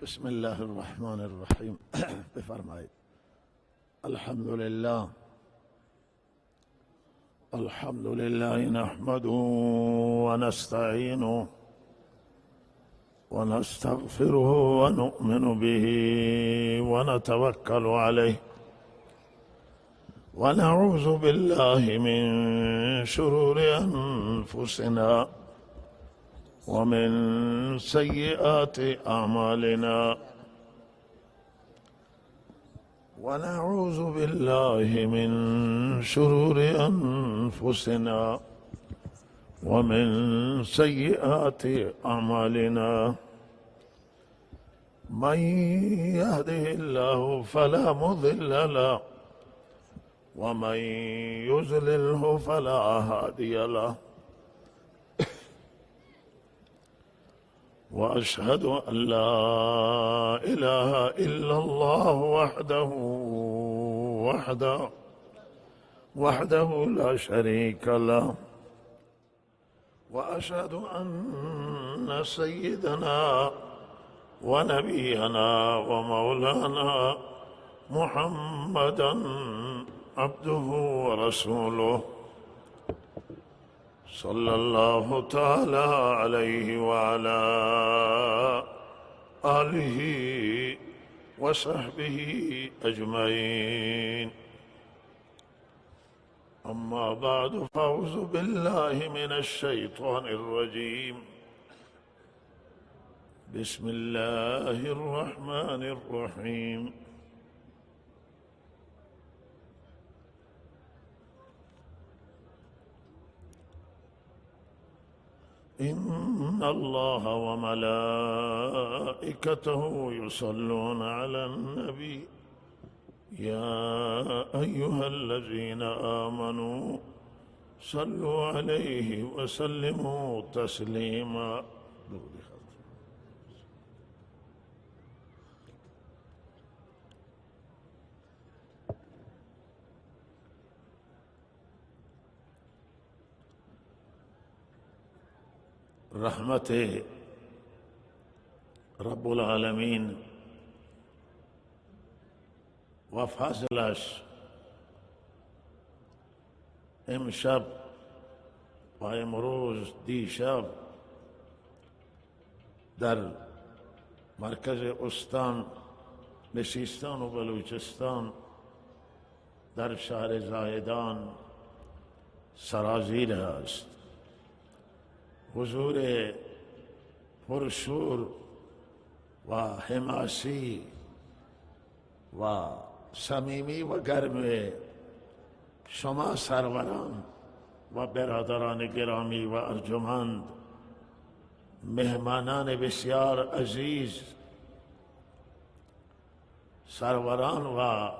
بسم الله الرحمن الرحيم. بفرمائے الحمد لله نحمده ونستعينه ونستغفره ونؤمن به ونتوكل عليه ونعوذ بالله من شرور أنفسنا ومن سيئات أعمالنا ونعوذ بالله من شرور أنفسنا ومن سيئات أعمالنا من يهده الله فلا مضل له ومن يضلله فلا هادي له وأشهد أن لا إله إلا الله وحده لا شريك له وأشهد أن سيدنا ونبينا ومولانا محمدا عبده ورسوله صلى الله تعالى عليه وعلى آله وصحبه أجمعين. أما بعد فأعوذ بالله من الشيطان الرجيم. بسم الله الرحمن الرحيم. إن الله وملائكته يصلون على النبي يا أيها الذين آمنوا صلوا عليه وسلموا تسليما. رحمت رب العالمین و فضلش امشب و امروز دیشب در مرکز استان سیستان و بلوچستان در شهر زاهدان سرازیر است. حضور پرشور و حماسی و صمیمی و گرم شما سروران و برادران گرامی و ارجمند، مهمانان بسیار عزیز، سروران و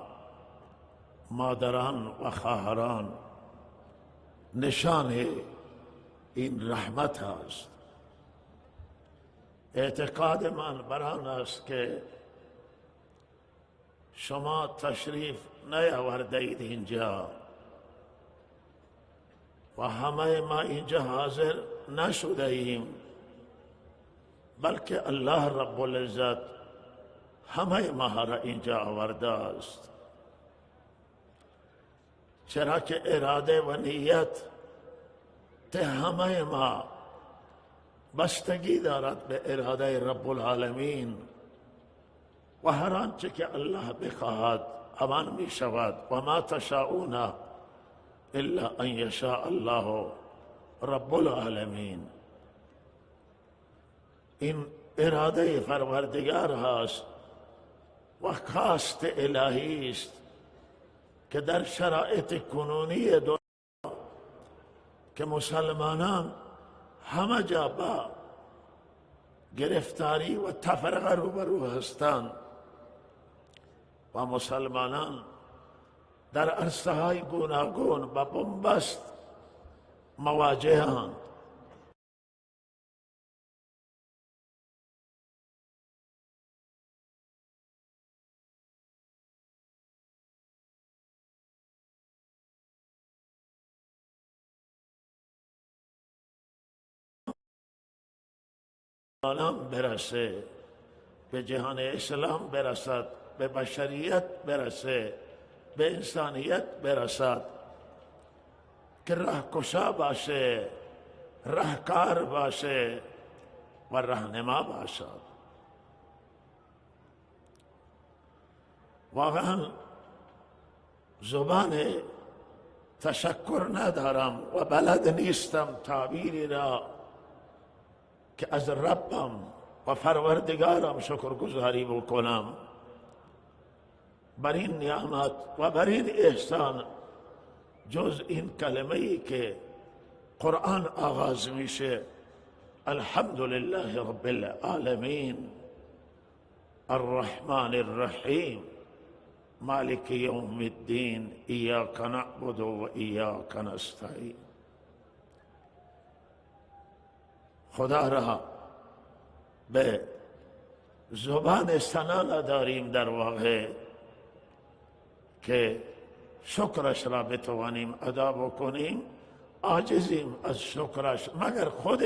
مادران و خواهران، نشان این رحمت است. اعتقاد من بر آن است که شما تشریف نیاورده اید اینجا و همه ما اینجا حاضر نشده ایم، بلکه الله رب العزت همه ما را اینجا آورده است، چرا که اراده و نیت همه ما بستگی دارد به اراده رب العالمین و هر آنچه که الله بخواهد همان می شود. و ما تشاءون الا ان یشاء الله رب العالمین. این اراده پروردگار هست و خواست الهی است که در شرایط کنونی دنیا که مسلمانان همه جا با گرفتاری و تفرقه روبرو هستند و مسلمانان در عرصه های گوناگون با بنبست مواجهند. آنان برسه به جهان اسلام برسد، به بشریت برسه، به انسانیت برسد، که راهگشا باشه، راهکار باشه و راهنما باشد. واقعا زبان تشکر ندارم و بلد نیستم تعبیری را که از ربم و پروردگارم شکرگزاری بکنم بر این نعمت و بر این احسان، جز این کلمه ای که قرآن آغاز میشه: الحمدلله رب العالمین الرحمن الرحیم مالک یوم الدین ایاک نعبد و ایاک نستعین. خدا را به زبان ثنا نداریم در واقع که شکرش را بتوانیم ادا بکنیم، عاجزیم از شکرش، مگر خود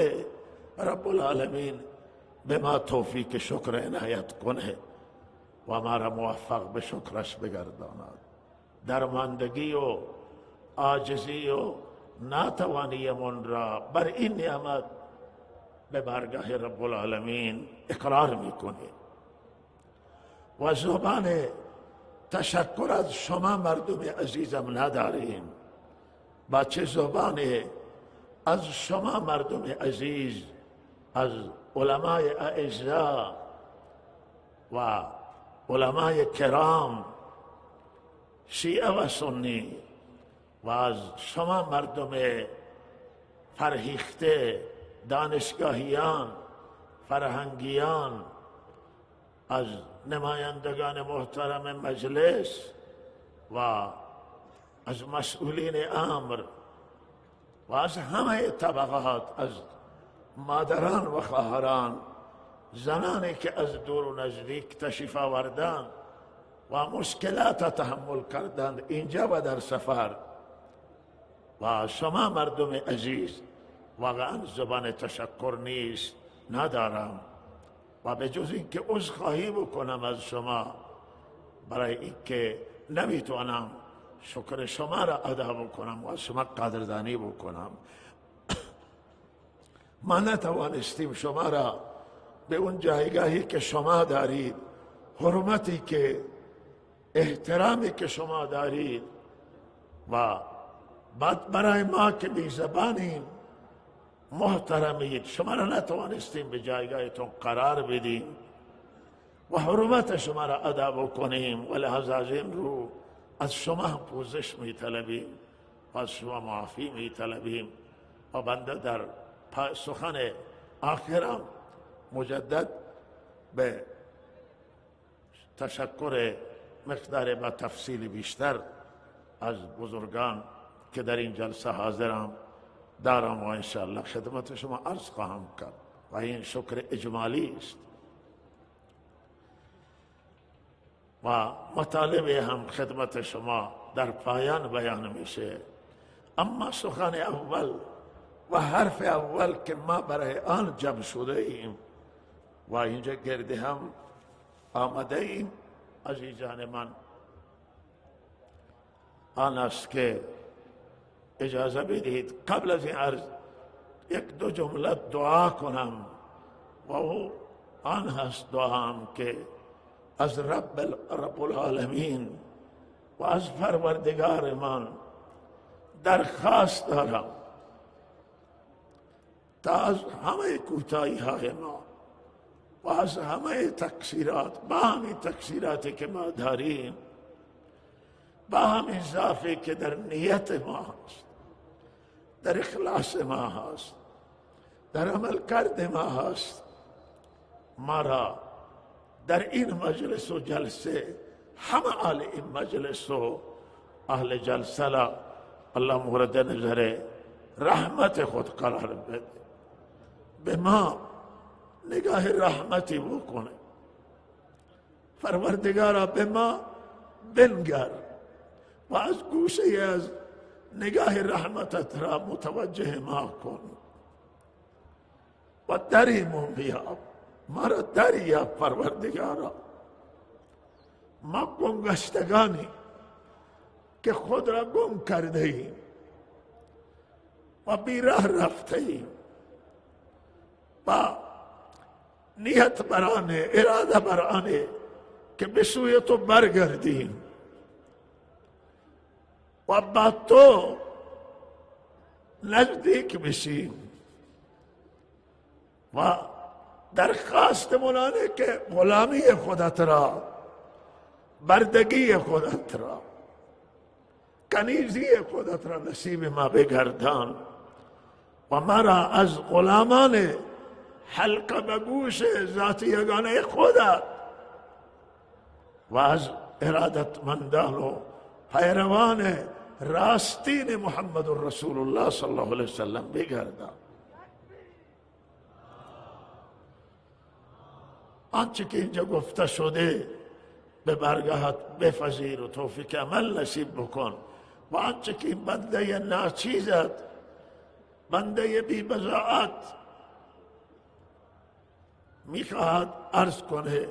رب العالمین به ما توفیق شکر عنایت کنه و ما را موفق به شکرش بگرداند. درماندگی و عاجزی و ناتوانی من را بر این نعمت به بارگاه رب العالمین اقرار میکنیم و زبان تشکر از شما مردم عزیزم نداریم. با چه زبانی از شما مردم عزیز، از علمای اعزا و علمای کرام شیعه و سنی و از شما مردم فرهیخته، دانشگاهیان، فرهنگیان، از نمایندگان محترم مجلس و از مسئولین امر و از همه طبقات، از مادران و خواهران، زنانی که از دور و نزدیک تشریف آوردند و مشکلات تحمل کردند اینجا و در سفر، و شما مردم عزیز، واقعا زبان تشکر نیست، ندارم و به جز اینکه عذرخواهی بکنم از شما برای اینکه نمیتونم شکر شما را ادا بکنم و از شما قدردانی بکنم. ما نتوانستیم شما را به اون جایگاهی که شما دارید، حرمتی که، احترامی که شما دارید و بعد برای ما که بی زبانیم، محترمید، شما را نتوانستیم به جایگاهتون قرار بدیم و حرمت شما را ادا بکنیم، و لحاظ از این رو از شما پوزش می طلبیم و از شما معافی می طلبیم. و بنده در سخن آخرم مجدد به تشکر مقدار با تفصیل بیشتر از بزرگان که در این جلسه حاضرم دارم و انشاءالله خدمت شما عرض خواهم کرد و این شکر اجمالی است و مطالبه هم خدمت شما در پایان بیان میشه. اما سخن اول و حرف اول که ما برای آن جمع شده ایم و اینجا گرد هم آمده ایم، عزیزان من، آن است که اجازه بدهید قبل از این عرض یک دو جمله دعا کنم و آن هست دعام که از رب العالمین و از پروردگار من درخواست دارم تا از همه کوتاهی های ما و از همه تقصیرات، با همین تقصیراتی که ما داریم، با همین ضعفی که در نیت ما هست، در اخلاص ما هست، در عمل کرد ما هست، ما را در این مجلس و جلسه، همه اهل این مجلس و اهل جلسه را الله مورد نظر رحمت خود قرار بده، به ما نگاه رحمتی بکنه. پروردگارا به ما بنگر و از گوشه از نگاه رحمتت را متوجه ما کن و دریمون بیاب ما را دریا پروردگارا. ما گمگشتگانی که خود را گم کرده ایم و بیراه رفته ایم و نیت برانه، اراده برانه که به سوی تو برگردیم و با تو نزدیک بشیم و درخواست منانه که غلامی خودت را، بردگی خودت را، کنیزی خودت را نصیب ما بگردان و مرا از غلامان حلقه به گوش ذات یگانه خودت و از ارادتمندان و پیروان راستین محمد رسول الله صلی الله علیه وسلم بگردان. آنچه که اینجا گفته شده به برگاهت بپذیر و توفیق عمل نصیب بکن و آنچه که این بنده ناچیزت، بنده بی بضاعت میخواهد عرض کنه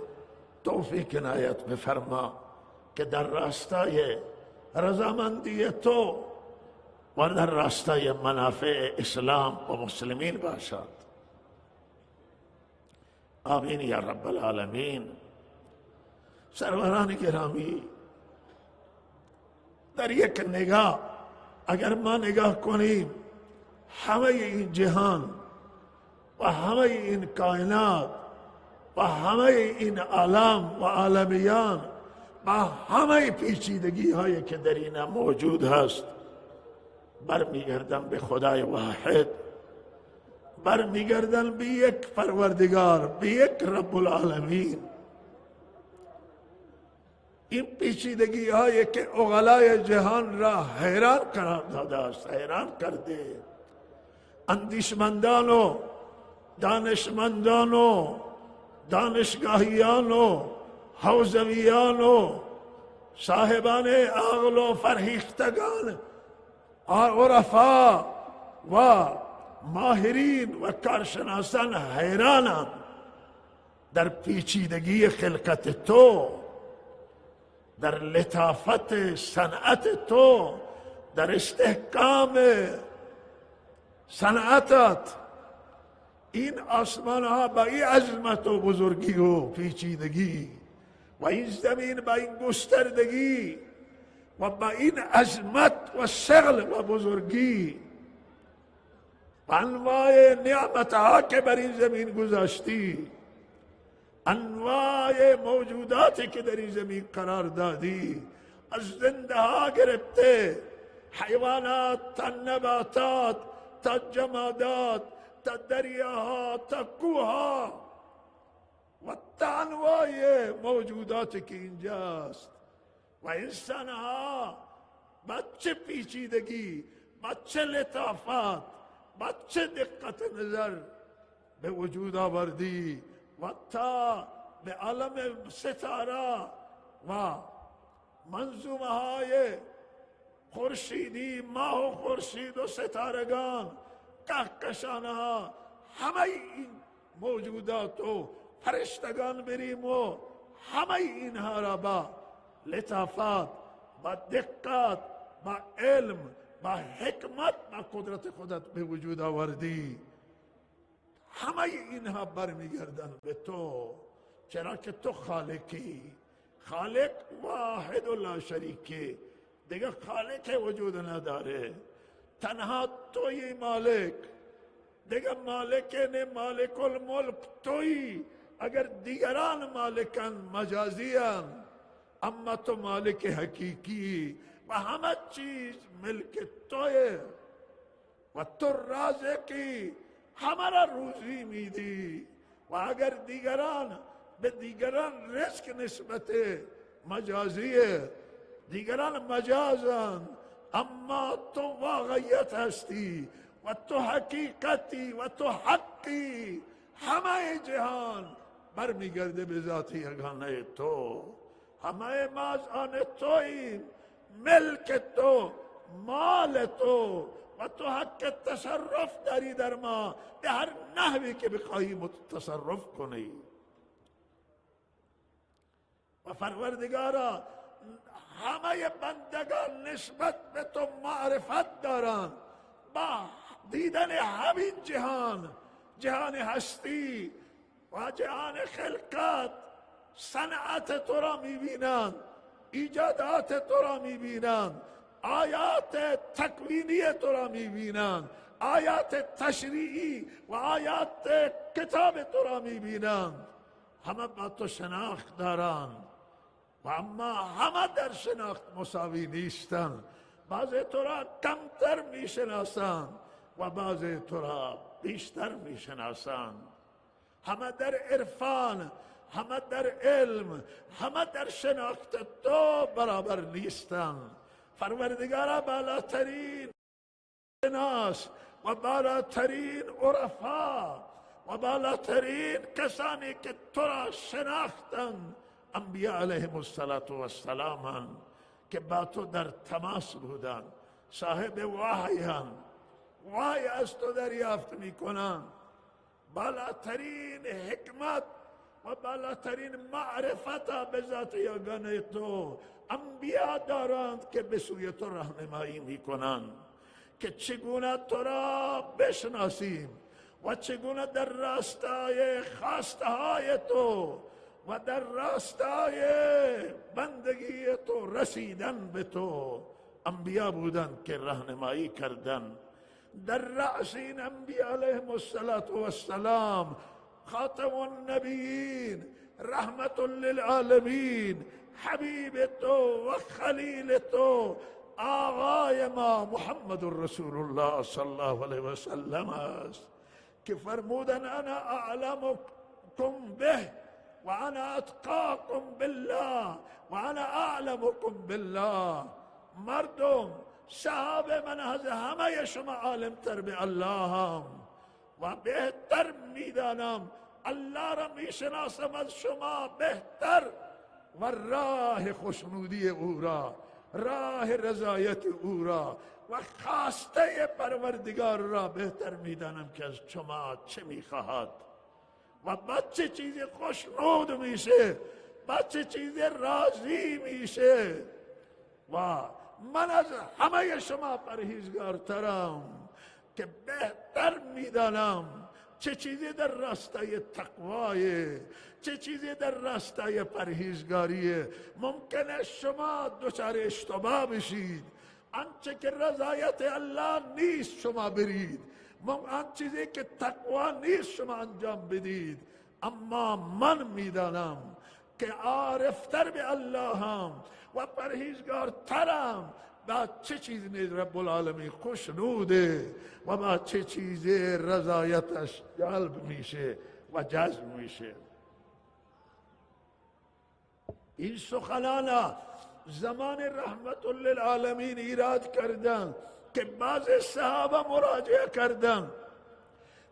توفیق عنایت بفرما که در راستای رضامندی تو و در راستای منافع اسلام و مسلمین باشد. آمین یا رب العالمین. سروران گرامی، در یک نگاه اگر ما نگاه کنیم همه این جهان و همه این کائنات و همه این عالم و عالمیان و همه پیچیدگی هایی که در این موجود هست برمیگردن به خدای واحد، برمیگردن به یک پروردگار، به یک رب العالمین. این پیچیدگی هایی که عقلای جهان را حیران قرار داده است، حیران کرده، اندیشمندان و دانشمندان و دانشگاهیان و حوزویان و صاحبان عقل و فرهیختگان عرفا و ماهرین و کارشناسان حیرانند در پیچیدگی خلقت تو، در لطافت صنعت تو، در استحکام صنعتت. این آسمان ها با این عظمت و بزرگی و پیچیدگی و این زمین با این گستردگی و با این عظمت و ثقل و بزرگی و انواع نعمت ها که بر این زمین گذاشتی، انواع موجوداتی که در این زمین قرار دادی، از زنده ها گرفته حیوانات تا نباتات تا جمادات تا دریاها تا کوها و تا انواع موجوداتی که اینجاست و انسان ها با چه پیچیدگی، با چه لطافت، با چه دقت نظر به وجود آوردی و تا به عالم ستاره و منظومه های خورشیدی، ماه و خورشید و ستارگان، کهکشانه ها، همه این موجودات و فرشتگان بریم و همه اینها را با لطافت، با دقت، با علم، با حکمت، با قدرت خودت به وجود آوردی. همه اینها برمیگردن به تو، چرا که تو خالقی، خالق واحد و لا شریکی، دیگه خالق وجود نداره، تنها توی مالک، دیگه مالک نه، مالک الملک توی. اگر دیگران مالکن مجازیان، اما تو مالک حقیقی و همه چیز ملک توی و تو رازقی، همه را روزی میدی. و اگر دیگران به دیگران رزق نسبت مجازیه، دیگران مجازن، اما تو واقعیت هستی و تو حقیقتی و تو حقی. همه جهان برمیگرده به ذات یگانه تو، همه ما از آن توییم، ملک تو، مال تو و تو حق تصرف داری در ما به هر نحوی که بخواهی تصرف کنی. و پروردگارا همه بندگان نسبت به تو معرفت دارند با دیدن همین جهان هستی و جهان خلقت صنعت تو را میبینند، ایجادات تو را میبینند، آیات تکوینی تو را میبینند، آیات تشریعی و آیات کتاب تو را میبینند. همه با تو شناخت دارند و اما همه در شناخت مساوی نیستند. بعض تو را کمتر میشناسند و بعض تو را بیشتر میشناسند. همه در عرفان، همه در علم، همه در شناخت تو برابر نیستند. پروردگارا بالاترین ناس و بالاترین عرفا و بالاترین کسانی که تو را شناختند انبیاء علیهم السلام که با تو در تماس بودند، صاحب وحیان، وحی از تو دریافت میکنند. بالاترین حکمت و بالاترین معرفت به ذات یگانه تو انبیاء دارند که به سوی تو راهنمایی میکنند که چگونه تو را بشناسیم و چگونه در راستای خواسته های تو و در راستای بندگی تو رسیدن به تو. انبیاء بودند که راهنمایی کردند. در رأس این انبیاء علیهم السلام خاتم النبیین، رحمت للعالمین، حبیب تو و خلیل تو آقای ما محمد رسول الله صلی الله علیه و سلم است که فرمودن انا اعلمکم به و انا اتقاکم بالله و انا اعلمکم بالله. مردم صحابه من از همه شما عالم تر به الله هم و بهتر میدانم، الله را میشناسم از شما بهتر و راه خوشنودی او را، راه رضایت او را و خواسته پروردگار را بهتر میدانم که از شما چه میخواهد و با چه چیزی خوشنود میشه، با چه چیزی راضی میشه. و من از همه شما پرهیزگارترم که بهتر میدانم چه چیزی در راستای تقوای، چه چیزی در راستای پرهیزگاریه. ممکنه شما دچار اشتباه بشید، آنچه که رضایت الله نیست شما برید، آن چیزی که تقوا نیست شما انجام بدید. اما من میدانم که عارفتر به الله هم و پرهیزگارترم با چه چیزی نیز رب العالمین خوشنوده و با چه چیزی رضایتش جلب میشه و جذب میشه. این سخنانا زمان رحمت للعالمین ایراد کردن که بعض صحابه مراجعه کردن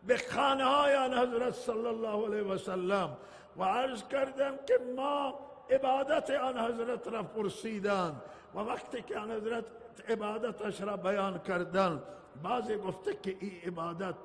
به خانه های آن حضرت صلی الله علیه و سلم و عرض کردن که ما عبادت آن حضرت را پرسیدن و وقتی که آن حضرت عبادتش را بیان کردن، بعضی گفته که این عبادت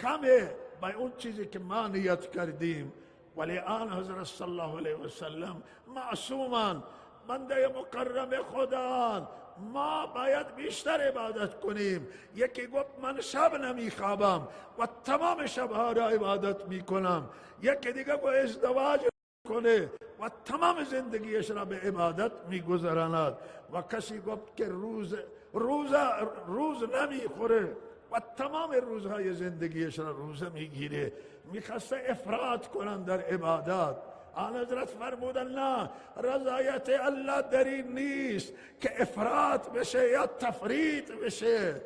کمه به اون چیزی که ما نیت کردیم، ولی آن حضرت صلی الله علیه و سلم معصومان، بنده مکرم خدا، ما باید بیشتر عبادت کنیم. یکی گفت من شب نمی خوابم و تمام شبها را عبادت می کنم. یکی دیگه گفت ازدواج کنه و تمام زندگیش را به عبادت می گذراند. و کسی گفت که روز نمی خوره و تمام روزهای زندگیش را روزه می گیره. می خسته افراط کنن در عبادت. آن حضرت فرمودن نه، رضایت الله در این نیست که افراط بشه یا تفریط بشه.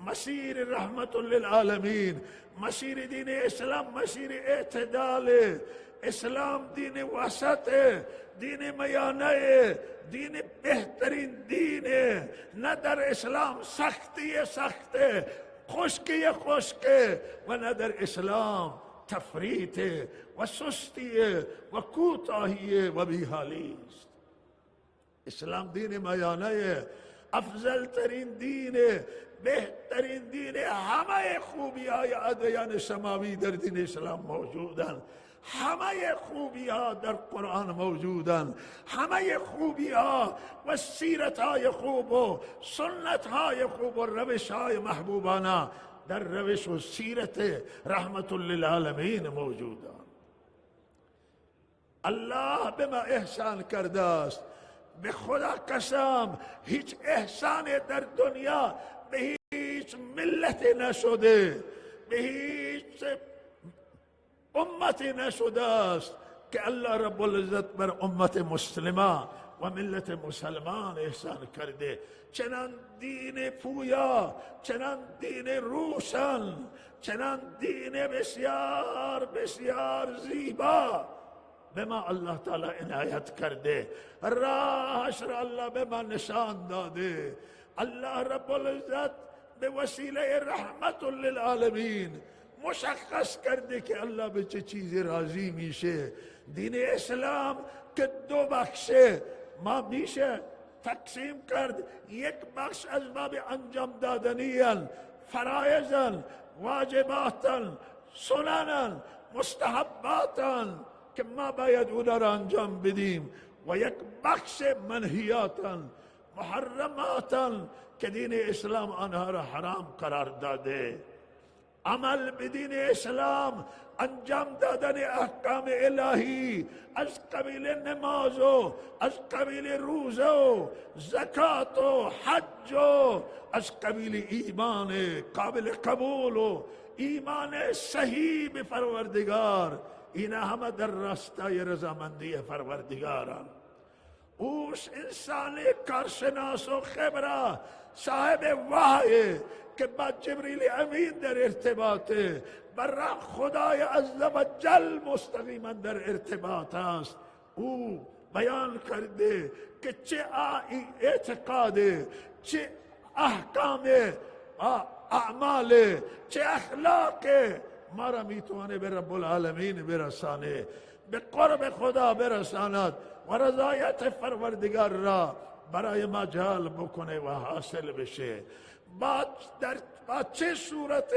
مسیر رحمت للعالمین، مسیر دین اسلام مسیر اعتدال. اسلام دین وسط، دین میانه، دین بهترین دینه. نه در اسلام سختی سخته، خشکی خشکه، و نه در اسلام تفریط و سستی و کوتاهی و بیحالی است. اسلام دین میانه، افضل ترین دین، بهترین دین. همه خوبی های ادیان سماوی در دین اسلام موجودند. همه خوبی ها در قرآن موجودن، همه خوبی ها و سیرت های خوب و سنت های خوب و روش های محبوبانه در روش و سیرت رحمت للعالمین موجودن. الله به ما احسان کرده است، به خدا قسم هیچ احسان در دنیا به هیچ ملت نشده، به هیچ امتی نشده است که الله رب العزت بر امت مسلمه و ملت مسلمان احسان کرده. چنان دین پویا، چنان دین روشن، چنان دین بسیار بسیار زیبا به ما الله تعالی عنایت کرده، راهش را الله به ما نشان داده. الله رب العزت به وسیله رحمت للعالمین مشخص کرده که الله به چه چیزی راضی میشه. دین اسلام که دو بخشه، ما میشه تقسیم کرد، یک بخش از باب انجام دادنیان، فرایزن، واجباتن، سننن، مستحباتن که ما باید اونا را انجام بدیم، و یک بخش منهیاتن، محرماتن که دین اسلام آنها را حرام قرار داده. عمل به دین اسلام، انجام دادن احکام الهی از قبیل نماز و از قبیل روزه و زکات و حج و از قبیل ایمان قابل قبول و ایمان صحیح به پروردگار، این همه در راستای رضامندی پروردگاران. اوش انسان کارشناس و خبره، صاحب وحی که با جبریل امین در ارتباطه، بر خدای عز و جل مستقیما در ارتباط است. او بیان کرده که چه اعتقاده، چه احکام اعمال، چه اخلاق ما را میتونه به رب العالمین برسانه، به قرب خدا برساند و رضایت پروردگار را برای ما جلب بکنه و حاصل بشه. با چه صورت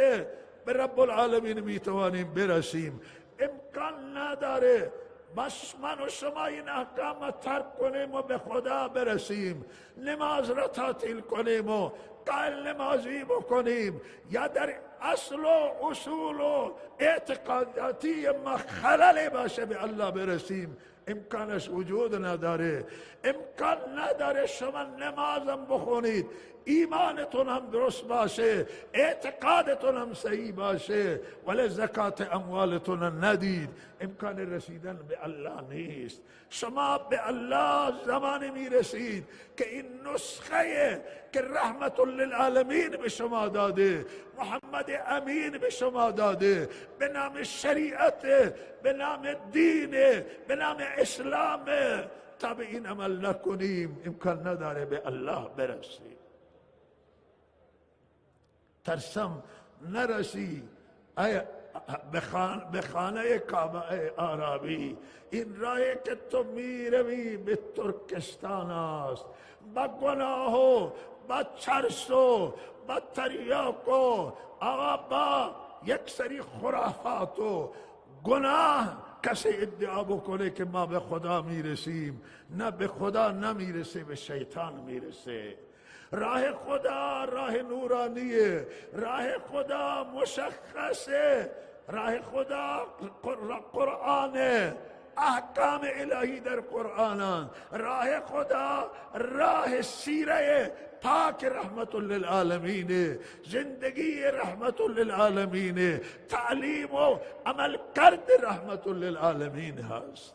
به رب العالمین میتوانیم برسیم؟ امکان نداره بس من و شما این احکام ترک کنیم و به خدا برسیم، نماز را تعطیل کنیم و قائل نمازی بکنیم، یا در اصل و اصول و اعتقاداتی ما خلل باشه به الله برسیم. امکانش وجود نداره. امکان نداره شما نمازم بخونید، ایمانتون هم درست باشه، اعتقادتون هم صحیح باشه، ولی زکات اموالتون ندید، امکان رسیدن به الله نیست. شما به الله زمانی میرسید که این نسخه که رحمت للعالمین به شما داده، محمد امین به شما داده، به نام شریعت، به نام دین، به نام اسلام، تا به این عمل نکنیم امکان نداره به الله برسیم. ترسم نرسی به خانه کعبه عربی، این راهی که تو میروی به ترکستان است، با گناه و با چرس و با تریاک و با یک سری خرافات و گناه کسی ادعا بکنه که ما به خدا میرسیم، نه به خدا نمیرسه، به شیطان میرسه. راه خدا راه نورانیه، راه خدا مشخصه، راه خدا قرآنه، احکام الهی در قرآن، راه خدا راه سیره پاک رحمت للعالمین، زندگی رحمت للعالمین، تعلیم و عمل کرد رحمت للعالمین هست.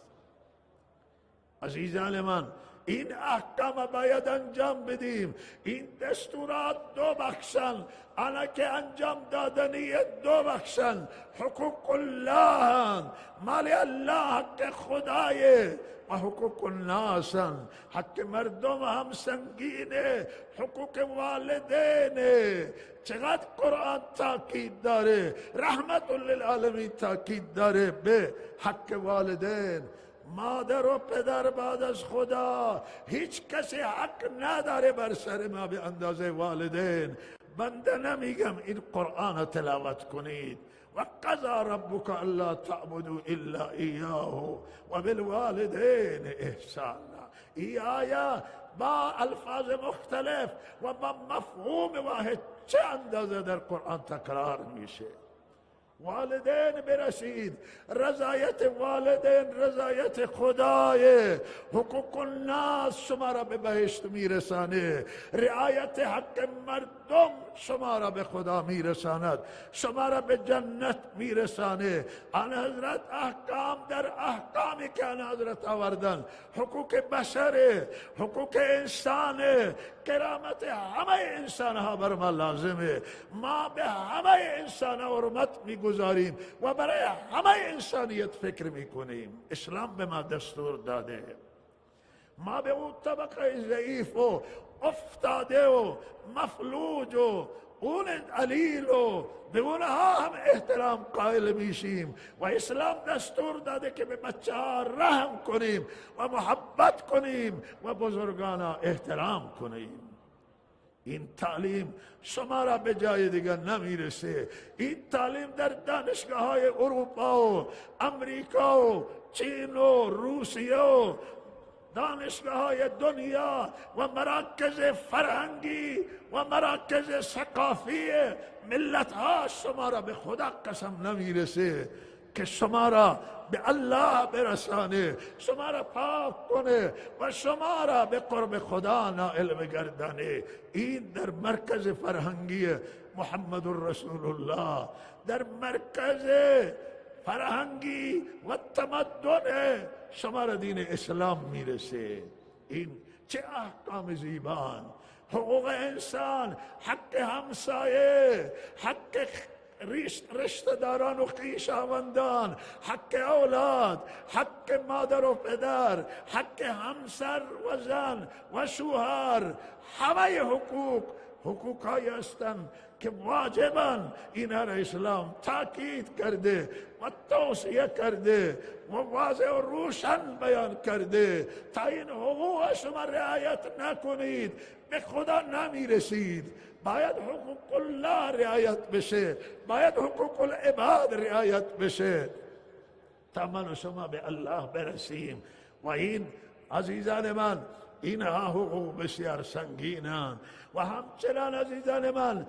عزیزان من، این احکام باید انجام بدیم. این دستورات دو بخشن، آنها که انجام دادنی دو بخشن. حقوق الله، مال الله حق خدایه، و حقوق الناس، حق مردم هم سنگینه، حقوق والدینه. چقدر قرآن تاکید داره، رحمت للعالمین تاکید داره به حق والدین. مادر و پدر بعد از خدا هیچ کسی حق نداره بر سر ما به اندازه والدین. بنده نمیگم این قرآن تلاوت کنید، و قضا ربک الا تعبدوا الا ایاه و بالوالدین احسانا. این آیه با الفاظ مختلف و با مفهوم واحد چه اندازه در قرآن تکرار میشه. والدین برسید، رضایت والدین رضایت خدای، حقوق الناس شما را به بهشت میرسانه، رعایت حق مردم شما را به خدا میرساند، شما را به جنت میرسانه. آن حضرت احکام در احکامی که آن حضرت آوردن، حقوق بشر، حقوق انسان، کرامت همه انسان ها بر ما لازمه. ما به همه انسان ها حرمت میگذاریم و برای همه انسانیت فکر میکنیم. اسلام به ما دستور داده ما به اون طبقه ضعیف و افتاده و مفلوج و اون علیل و به اونها هم احترام قائل میشیم و اسلام دستور داده که به بچه ها رحم کنیم و محبت کنیم و بزرگان احترام کنیم. این تعلیم شما را به جای دیگر نمیرسه. این تعلیم در دانشگاه های اروپا و امریکا و چین و روسیه و دانشگاه های دنیا و مراکز فرهنگی و مراکز ثقافی ملت ها شما را به خدا قسم نمیرسه که شما را به الله برسانه، شما را پاک کنه و شما را به قرب خدا نائل بگردانه. این در مرکز فرهنگی محمد رسول الله، در مرکز فرهنگی و تمدن شما را دین اسلام میرسه. این چه احکام زیبان، حقوق انسان، حق همسایه، حق رشته‌داران و خویشاوندان، حق اولاد، حق مادر و پدر، حق همسر و زن و شوهر، همه حقوقی هستند که واجباً اینها را اسلام تاکید کرده و توصیه کرده و واضح و روشن بیان کرده. تا این حقوق شما رعایت نکنید به خدا نمیرسید. باید حقوق الله رعایت بشه، باید حقوق العباد رعایت بشه تا من و شما به الله برسیم. و این عزیزان من، اینها حقوق بسیار سنگینند و همچنان عزیزان من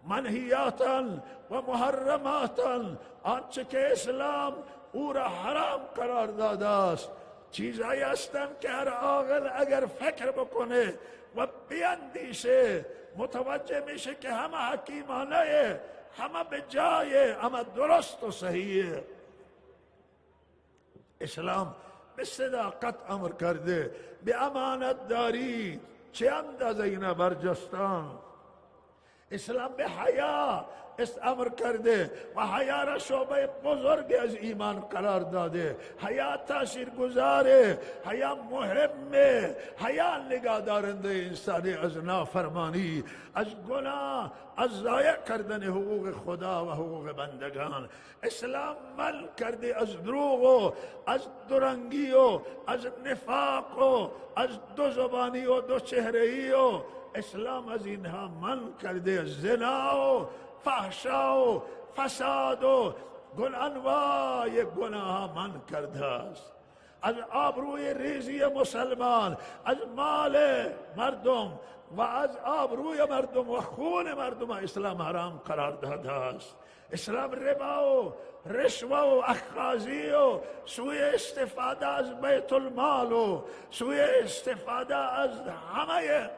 منهیاتن و محرماتن، آنچه که اسلام او را حرام قرار داده است، چیزهایی هستند که هر عاقل اگر فکر بکنه و بیندیشه متوجه میشه که همه حکیمانه، همه به جای، همه درست و صحیح. اسلام به صداقت امر کرده، به امانت داری چه اندازه اینا برجستان. اسلام به حیا امر کرده و حیا را شعبه بزرگ از ایمان قرار داده. حیا تاثیر گذاره، حیا مهمه، حیا نگاه دارنده انسانی از نافرمانی، از گناه، از ضایع کردن حقوق خدا و حقوق بندگان. اسلام منع کرده از دروغ و از درنگی و از نفاق و از دو زبانی و دو چهره‌ای و اسلام از اینها منع کرده. از زنا و فحشا و فساد و انواع گناه منع کرده است. از آبروی ریزی مسلمان، از مال مردم و از آبروی مردم و خون مردم اسلام حرام قرار داده است. اسلام ربا و رشوه و اخاذی و سوء استفاده از بیت المال و سوء استفاده از همه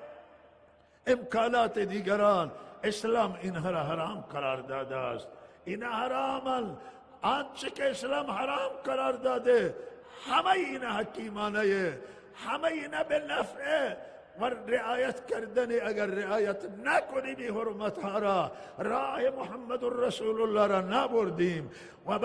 امکانات دیگران، اسلام اینها را حرام قرار داده است. این حرامن، آنچه که اسلام حرام قرار داده همه اینا حکیمانه، همه اینا به نفع و رعایت کردن. اگر رعایت نکنیم این حرمت ها را، راه محمد رسول الله را نبردیم و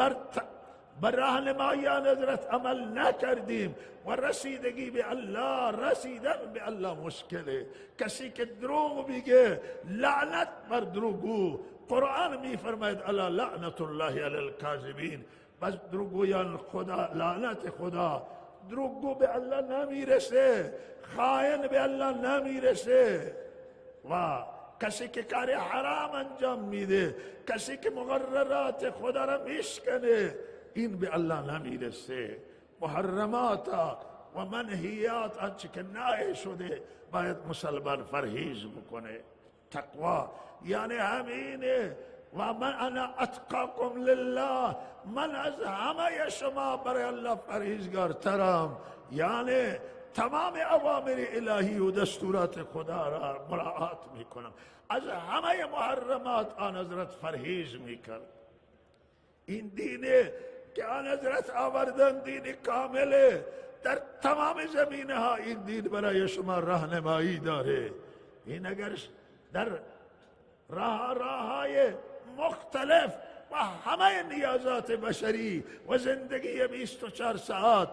بر راهنمایان حضرت عمل نکردیم و رسیدگی به الله، رسیدن به الله مشکله. کسی که دروغ میگه لعنت بر دروغگو. قرآن میفرماید الا لعنت الله علی الکاذبین. بس دروغگویان خدا، لعنت خدا. دروغگو به الله نمیرسه، خائن به الله نمیرسه. و کسی که کار حرام انجام میده، کسی که مقررات خدا را میشکنه، این به الله نمیرسه. محرمات و منهیات آنچه که نهی شده باید مسلمان پرهیز بکنه. تقوا یعنی همینه. و من انا اتقاکم لله، من از همه شما برای الله پرهیزگارترم. یعنی تمام اوامر الهی و دستورات خدا را مراعات میکنم، از همه محرمات آن حضرت پرهیز میکرد. این دینه که آن حضرت آوردن دین کامله، در تمام زمینه ها این دین برای شما راهنمایی داره. این اگر در راههای مختلف و همه نیازات بشری و زندگی 24 ساعت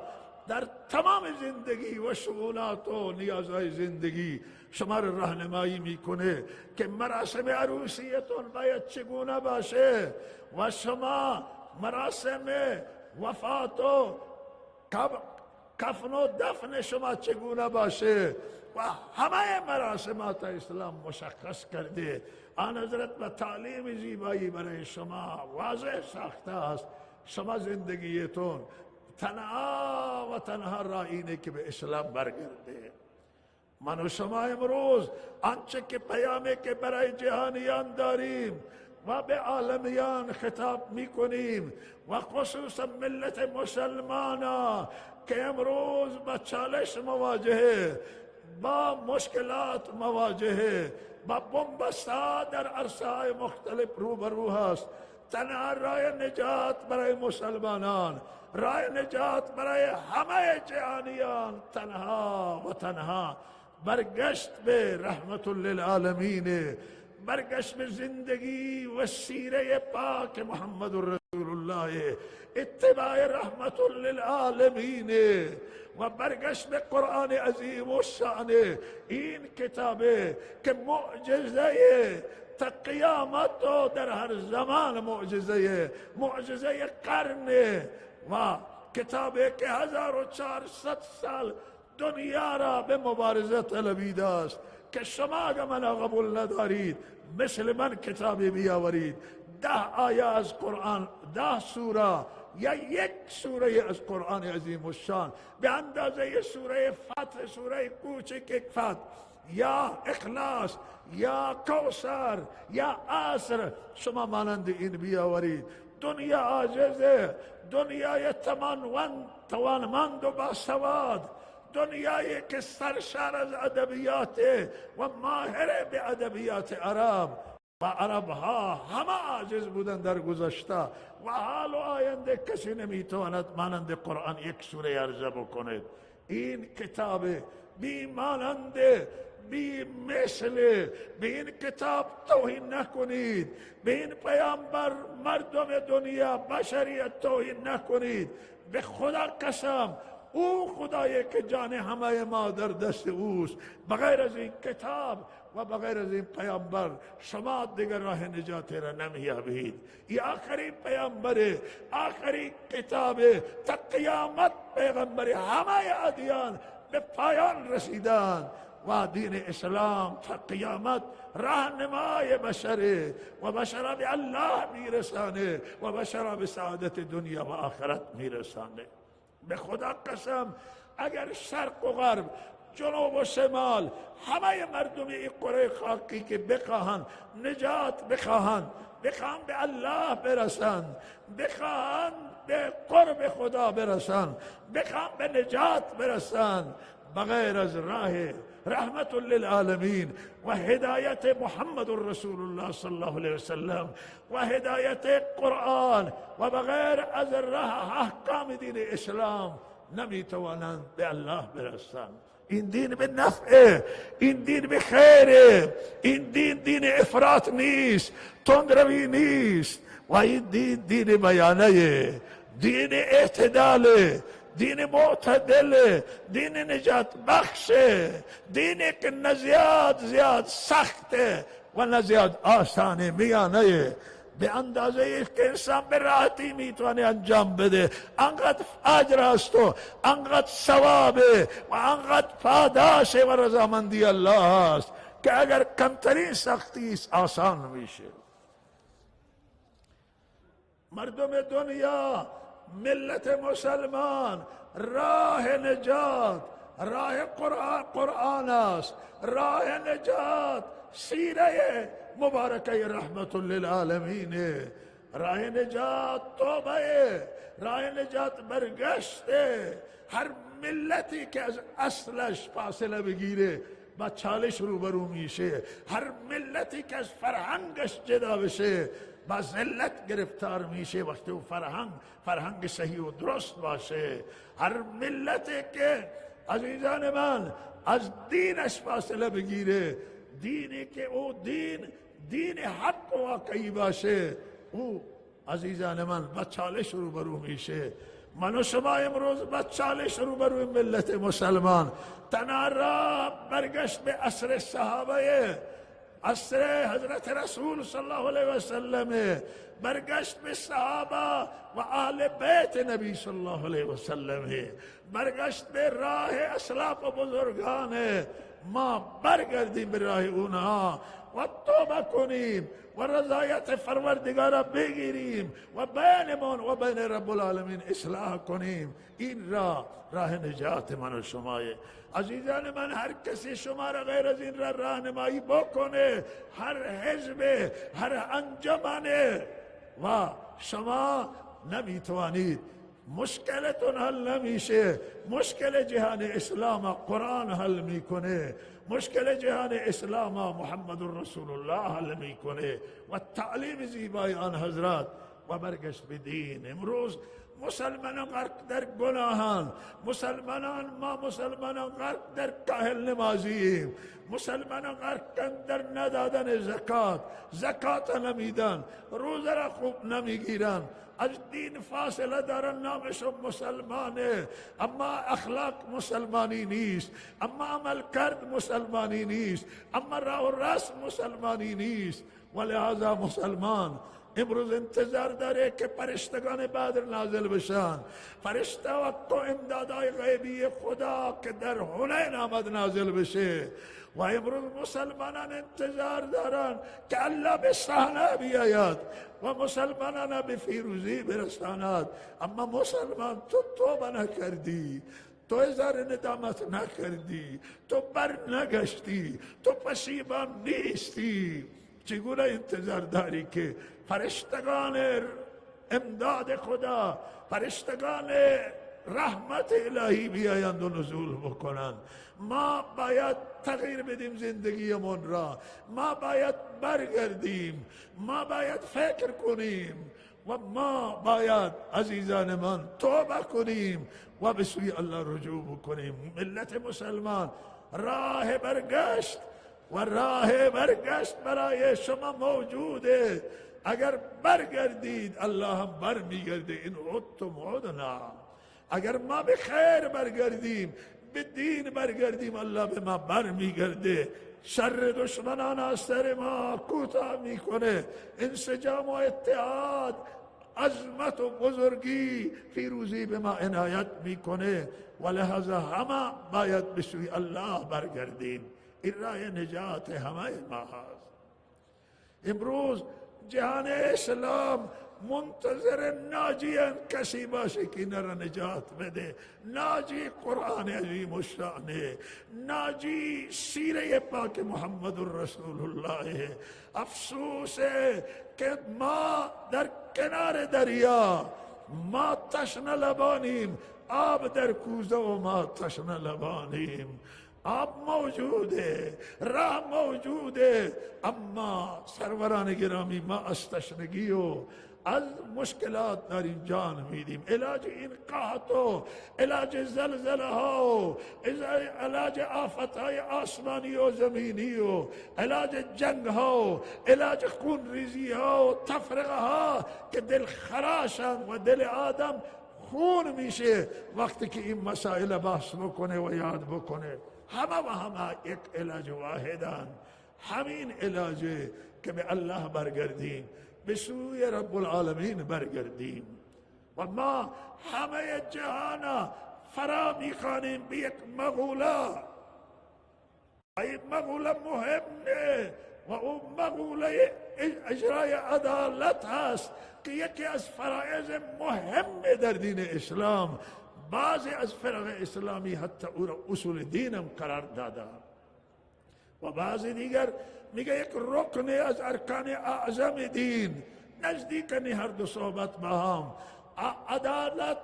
در تمام زندگی و شؤونات و نیازهای زندگی شما را راهنمایی میکنه که مراسم عروسیتون باید چگونه باشه و شما مراسم وفات و کفن و دفن شما چگونه باشه و همه مراسمات اسلام مشخص کرده. آن حضرت به تعلیم زیبایی برای شما واضح ساخته است. شما زندگیتون تنها و تنها راه اینه که به اسلام برگرده. من و شما امروز آنچه که پیامی که برای جهانیان داریم و به عالمیان خطاب میکنیم و خصوصا ملت مسلمان که امروز با چالش مواجهه، با مشکلات مواجهه، با بنبست در عرصه‌های مختلف روبرو هست. تنها راه نجات برای مسلمانان، راه نجات برای همه جهانیان تنها و تنها برگشت به رحمت للعالمین، برگشت به زندگی و سیره پاک محمد رسول الله، اتباع رحمت للعالمین و برگشت به قرآن عظیم و شان. این کتابه که معجزه تا قیامت و در هر زمان معجزه قرن و کتابه که 1400 سال دنیا را به مبارزه طلبیده است که شما اگر من قبول ندارید مثل من کتابی بیاورید 10 آیه از قرآن، 10 سوره یا یک سوره از قرآن عظیم الشان به اندازه سوره فتح، سوره کوچک فتح یا اخلاص یا کوثر یا عصر، شما مانند این بیاورید. دنیا عاجزه، دنیای توانمند و باسواد، دنیایی که سرشار از ادبیات و ماهر به ادبیات عرب و عرب ها همه عاجز بودن در گذشته و حال و آینده کسی نمیتواند مانند قرآن یک سوره عرضه بکند. این کتاب بی مانند، بی مثل، به این کتاب توهین نکنید، به این پیامبر مردم دنیا بشریت توهین نکنید. به خدا قسم او خدایی که جان همه ما در دست اوست. بغیر از این کتاب و بغیر از این پیامبر شما دیگر راه نجات را نمیابید. این آخرین پیامبر، آخرین کتاب، تا قیامت پیغمبر همه ادیان به پایان رسیدن و دین اسلام تا قیامت راهنمای بشره و بشر به الله میرسانه و بشر به سعادت دنیا و آخرت میرسانه. به خدا قسم اگر شرق و غرب، جنوب و شمال، همه مردم این قره خاکی که بخواهند نجات بخواهند به الله برسند، بخواهند به قرب خدا برسند، بخواهند به نجات برسند، بغیر از راه رحمت للعالمین و هدایت محمد رسول الله صلی الله علیه وسلم و هدایت قرآن و بغیر از راه احکام دین اسلام نمیتوانند به الله برسند. این دین به نفعه، این دین به خیره، این دین افراط نیست، تندروی نیست و این دین بیانه، دین اعتداله، دین معتدل، دین نجات بخش، دینی که نه زیاد سخته و نه زیاد آسانه، میانه، به اندازه ایست که انسان به راحتی میتونه انجام بده. انقدر اجر است و انقدر ثوابه و انقدر پاداش و رضامندی الله است که اگر کمترین سختی است آسان میشه. مردم دنیا، ملت مسلمان، راه نجات راه قرآن است، راه نجات سیره مبارکه رحمت للعالمین، راه نجات توبه، راه نجات برگشته. هر ملتی که از اصلش فاصله بگیره با چالش روبرو میشه، هر ملتی که از فرهنگش جدا بشه با ذلت گرفتار میشه وقتی او فرهنگ صحیح و درست باشه. هر ملتی که عزیزان من از دینش فاصله بگیره، دینی که او دین حق و واقعی باشه، او عزیزان من با چالش روبرو میشه. من و شما امروز با چالش روبرو ملت مسلمان. تنها راه برگشت به عصر صحابه، عصر حضرت رسول صلی الله علیه و سلم، برگشت به صحابه و اهل بیت نبی صلی الله علیه و سلم، برگشت به راه اسلاف و بزرگان. ما برگردیم به راه اونها و توبه کنیم و رضایت پروردگار بگیریم و بینمان و بین رب العالمین اصلاح کنیم. این راه نجات من و شماه. عزیزان من، هر کسی شما را غیر از این راهنمایی بکنه، هر حزب، هر انجمن، و شما نمیتوانید، مشکلتون حل نمیشه. مشکل جهان اسلام قرآن حل میکنه، مشکل جهان اسلام محمد رسول الله حل میکنه و تعلیم زیبای آن حضرات و برگشت به دین. امروز مسلمانان غرق در گناهان، ما مسلمانان غرق در کاهل نمازیم، مسلمانان غرق در ندادن زکات نمیدن، روزه را خوب نمیگیرن، از دین فاصله دارن، نامشون مسلمانه اما اخلاق مسلمانی نیست، اما عمل کرد مسلمانی نیست، اما راه و رسم مسلمانی نیست. ولهذا مسلمان امروز انتظار داره که فرشتگان بدر نازل بشن، فرشته و تو امدادهای غیبی خدا که در حنین آمد نازل بشه. و امروز مسلمانان انتظار دارن که الله به صحنه بیاید و مسلمانان به فیروزی برساند. اما مسلمان تو توبه نکردی، تو اظهار ندامت نکردی، تو بر نگشتی، تو پشیمان نیستی. چگونه انتظار داری که فرشتگان امداد خدا، فرشتگان رحمت الهی بیایند و نزول بکنند؟ ما باید تغییر بدیم زندگیمون را، ما باید برگردیم، ما باید فکر کنیم و ما باید عزیزان من توبه کنیم و به سوی الله رجوع بکنیم. ملت مسلمان، راه برگشت برای شما موجوده. اگر برگردید الله هم بر میگرده. این عدتم عدنا. اگر ما به خیر برگردیم، به دین برگردیم، الله به ما بر میگرده. شر دشمنان از سر ما کوتاه میکنه. انسجام و اتحاد، عظمت و بزرگی، پیروزی به ما عنایت میکنه. ولهذا همه باید به سوی الله برگردیم. این راه نجات همه ما هست. امروز جهان اسلام منتظر ناجیان کسی باشه که این را نجات بده. ناجی قرآن عظیم الشانه، ناجی سیره پاک محمد رسول الله. افسوس که ما در کنار دریا، ما تشنه لبانیم، آب در کوزه و ما تشنه لبانیم. آب موجوده، راه موجوده، اما سروران گرامی ما از تشنگی و از مشکلات داریم جان میدیم. علاج این قحط و علاج زلزله ها و علاج آفت های آسمانی و زمینی و علاج جنگ ها و علاج خون ریزی ها و تفرقه ها که دل خراشن و دل آدم خون میشه وقتی که این مسائل بحث بکنه و یاد بکنه. همه یک علاج واحدن. همین علاجه که به الله برگردیم، به سوی رب العالمین برگردیم. و ما همه جهانا فرا میخوانیم به یک مغولا این مقوله مهمه و اون مقوله اجرای عدالت هست که یکی از فرایض مهم در دین اسلام. بعضی از فرق اسلامی حتی او را اصول دینم قرار داده و بعضی دیگر میگه یک رکن از ارکان اعظم دین. نزدیکنی هر دو صحبت با هم. عدالت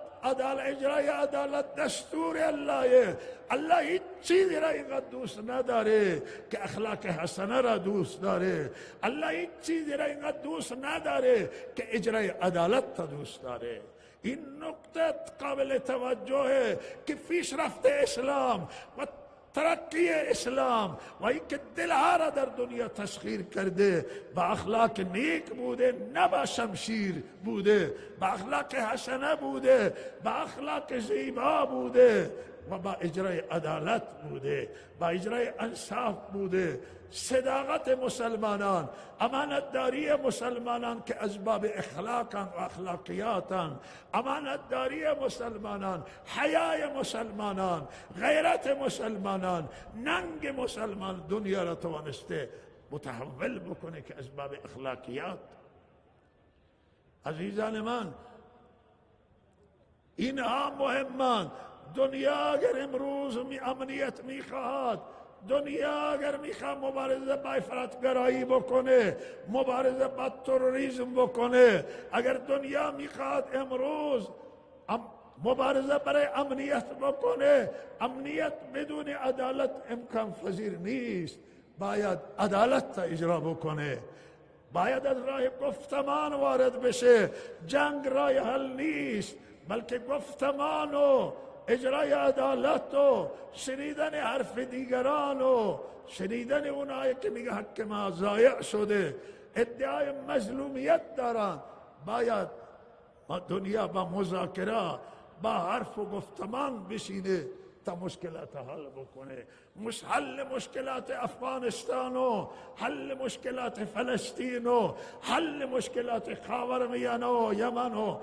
اجرای عدالت دستور اللهه. الله هیچ چیزی را اینقدر دوست نداره که اخلاق حسنه را دوست داره. الله هیچ چیزی را اینقدر دوست نداره که اجرای عدالت را دوست داره. این نکته قابل توجهه که پیشرفت اسلام و ترقی اسلام و اینکه دلها را در دنیا تسخیر کرده با اخلاق نیک بوده، نه با شمشیر بوده، با اخلاق حسنه بوده، با اخلاق زیبا بوده و با اجرای عدالت بوده، با اجرای انصاف بوده. صداقت مسلمانان، امانتداری مسلمانان که از باب اخلاقان و اخلاقیاتان، امانتداری مسلمانان، حیای مسلمانان، غیرت مسلمانان، ننگ مسلمان دنیا را توانسته متحول بکنه که از باب اخلاقیات. عزیزان من، اینها مهمان. دنیا اگر امروز امنیت میخواهد، دنیا اگر میخواد مبارزه با افراطگرایی بکنه، مبارزه با تروریسم بکنه، اگر دنیا میخواد امروز مبارزه برای امنیت بکنه، امنیت بدون عدالت امکان پذیر نیست. باید عدالت را اجرا بکنه، باید از راه گفتمان وارد بشه. جنگ راه حل نیست، بلکه گفتمان و اجرای عدالت و شنیدن حرف دیگران و شنیدن اونایی که میگه حق ما ضایع شده، ادعای مظلومیت دارن. باید دنیا با مذاکره، با حرف و گفتمان بشینه تا مشکلات حل بکنه. حل مشکلات افغانستان و حل مشکلات فلسطین و حل مشکلات خاورمیانه و یمن و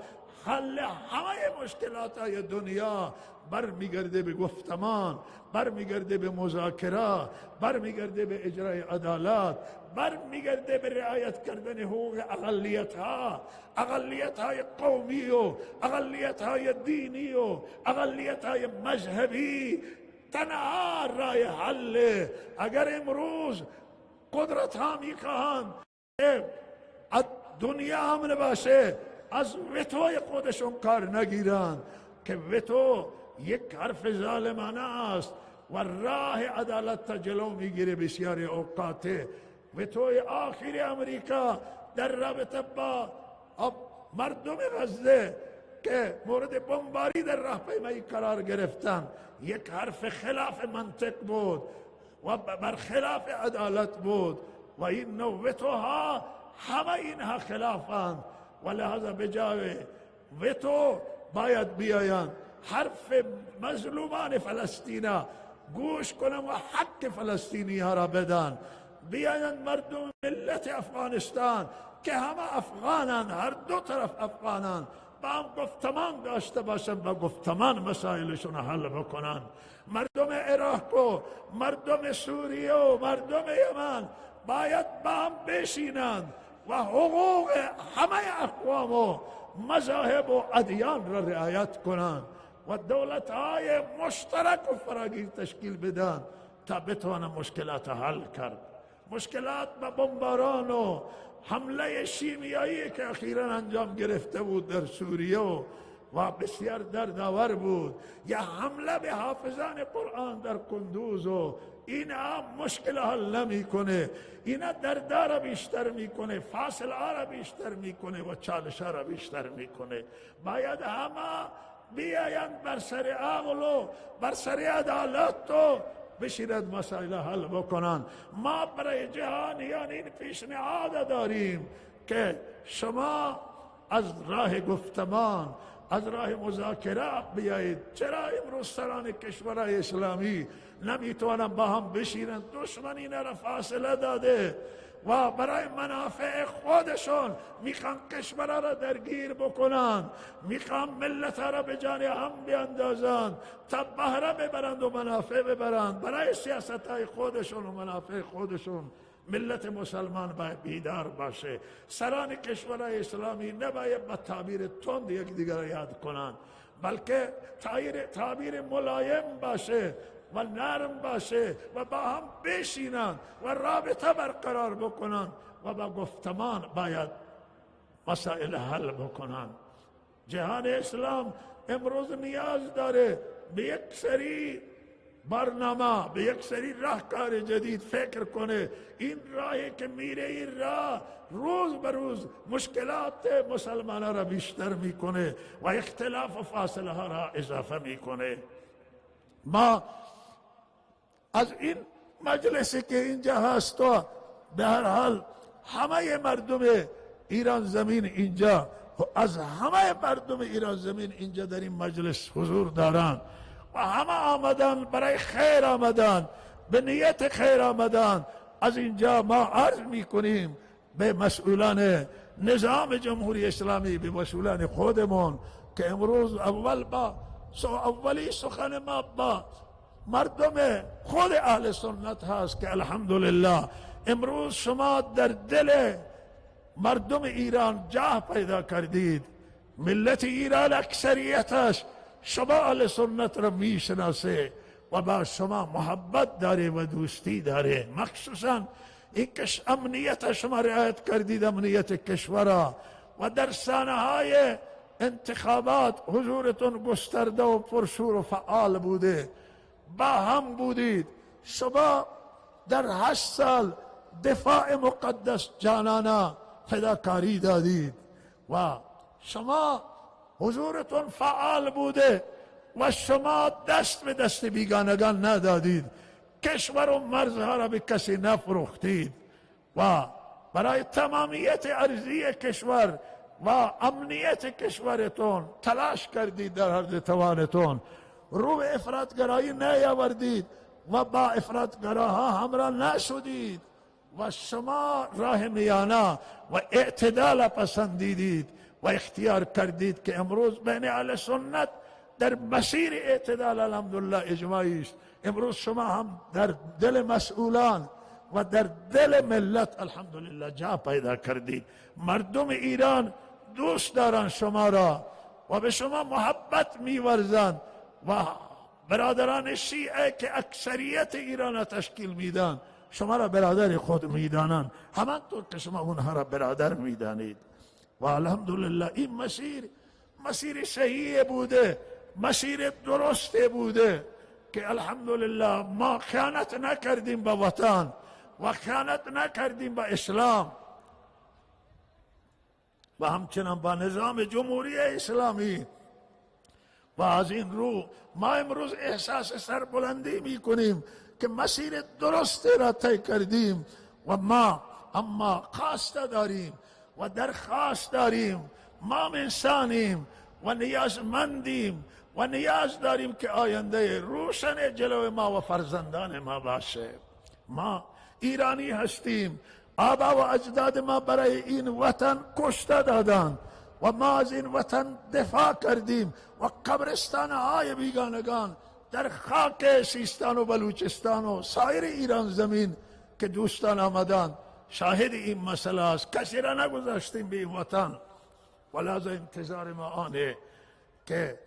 حل همه مشکلات های دنیا برمیگرده به گفتمان، برمیگرده به مذاکره، برمیگرده به اجرای عدالت، برمیگرده به رعایت کردن حقوق اقلیت های قومی و اقلیت های دینی و اقلیت های مذهبی. تنها راه حل. اگر امروز قدرت ها میخواهند دنیا امن باشه، از وتوی خودشون کار نگیرن که وتو یک حرف ظالمانه است و راه عدالت تا جلو میگیره. بسیاری اوقات وتوی آخری امریکا در رابطه با مردم غزه که مورد بمباری در راهپیمایی قرار گرفتن، یک حرف خلاف منطق بود و برخلاف عدالت بود و این نوع وتوها همه اینها خلافند و لحاظا بجای وتو باید بیاین حرف مظلومان فلسطین گوش کنن و حق فلسطینی ها را بدن. بیاین مردم ملت افغانستان که همه افغانان، هر دو طرف افغانان، با هم گفتمان داشته باشن، با گفتمان مسائلشون حل بکنن. مردم عراق و مردم سوریه و مردم یمن باید با هم بشینند و حقوق همه اقوام و مذاهب و ادیان را رعایت کنند و دولت‌های مشترک و فراگیر تشکیل بدن تا بتوانند مشکلات حل کرد. مشکلات با بمباران و حمله شیمیایی که اخیراً انجام گرفته بود در سوریه و بسیار دردآور بود، یا حمله به حافظان قرآن در قندوز و اینا مشکل حل نمی کنه، اینا دردها را بیشتر میکنه، فاصله ها را بیشتر میکنه و چالش ها را بیشتر میکنه. باید همه بیایند بر سر عقل و بر سر عدالت و بشیرد مسائل حل بکنن. ما برای جهانیان این پیشنهاد داریم که شما از راه گفتمان، از راه مذاکره بیایید. چرا امروز سران کشورهای اسلامی نمیتوانند با هم بشینند؟ دشمن اینا را فاصله داده و برای منافع خودشون میخوان کشور را درگیر بکنن، میخوان ملت را به جان هم بیاندازن تا بهره ببرند و منافع ببرند برای سیاست های خودشون و منافع خودشون. ملت مسلمان باید بیدار باشه. سران کشورهای اسلامی نباید با تعبیر تند یک دیگر را یاد کنند، بلکه تعبیر ملایم باشه و نرم باشه و با هم بشینند و رابطه برقرار بکنند و با گفتمان باید مسائل حل بکنند. جهان اسلام امروز نیاز داره به یک سری برنامه، به یک سری راهکار جدید فکر کنه. این راهی که میره، این راه روز به روز مشکلات مسلمانان را بیشتر میکنه و اختلاف و فاصله ها را اضافه میکنه. ما از این مجلسی که اینجا هست و به هر حال همه مردم ایران زمین اینجا، از همه مردم ایران زمین اینجا در این مجلس حضور دارند و همه آمدن برای خیر آمدن، به نیت خیر آمدن. از اینجا ما عرض میکنیم به مسئولان نظام جمهوری اسلامی، به مسئولان خودمون که امروز اولی سخن ما با مردم خود اهل سنت هست که الحمدلله امروز شما در دل مردم ایران جا پیدا کردید. ملت ایران اکثریتش شما اهل سنت را میشناسه و با شما محبت داره و دوستی داره، مخصوصا این که امنیت شما رعایت کردید، امنیت کشور، و در سانه های انتخابات حضورتون گسترده و پرشور و فعال بوده، با هم بودید. شما در 8 سال دفاع مقدس جانانه فداکاری دادید و شما حضورتون فعال بوده و شما دست به دست بیگانگان ندادید، کشور و مرزها را به کسی نفروختید و برای تمامیت ارضی کشور و امنیت کشورتون تلاش کردید در حد توانتون. رو به افراطگرایی نیاوردید و با افراطگراها همراه نشدید و شما راه میانه و اعتدال پسندیدید و اختیار کردید که امروز بین اهل سنت در مسیر اعتدال الحمدلله اجماعی است. امروز شما هم در دل مسئولان و در دل ملت الحمدلله جا پیدا کردید. مردم ایران دوست دارن شما را و به شما محبت می‌ورزند و برادران شیعه که اکثریت ایران را تشکیل میدن شما را برادر خود میدانند، همانطور که شما اونها را برادر میدانید. و الحمدلله این مسیر صحیح بوده، مسیر درست بوده که الحمدلله ما خیانت نکردیم به وطن و خیانت نکردیم به اسلام و همچنان با نظام جمهوری اسلامی. و از این رو ما امروز احساس سربلندی میکنیم که مسیر درست را طی کردیم و ما اما خواسته داریم و درخواست داریم. ما انسانیم و نیازمندیم و نیاز داریم که آینده روشن جلو ما و فرزندان ما باشه. ما ایرانی هستیم، آبا و اجداد ما برای این وطن کشته دادند و ما از این وطن دفاع کردیم و قبرستان های بیگانگان در خاک سیستان و بلوچستان و سایر ایران زمین که دوستان آمدند شاهد این مسئله است. کسی را نگذاشتیم به این وطن و لازم انتظار ما آنه که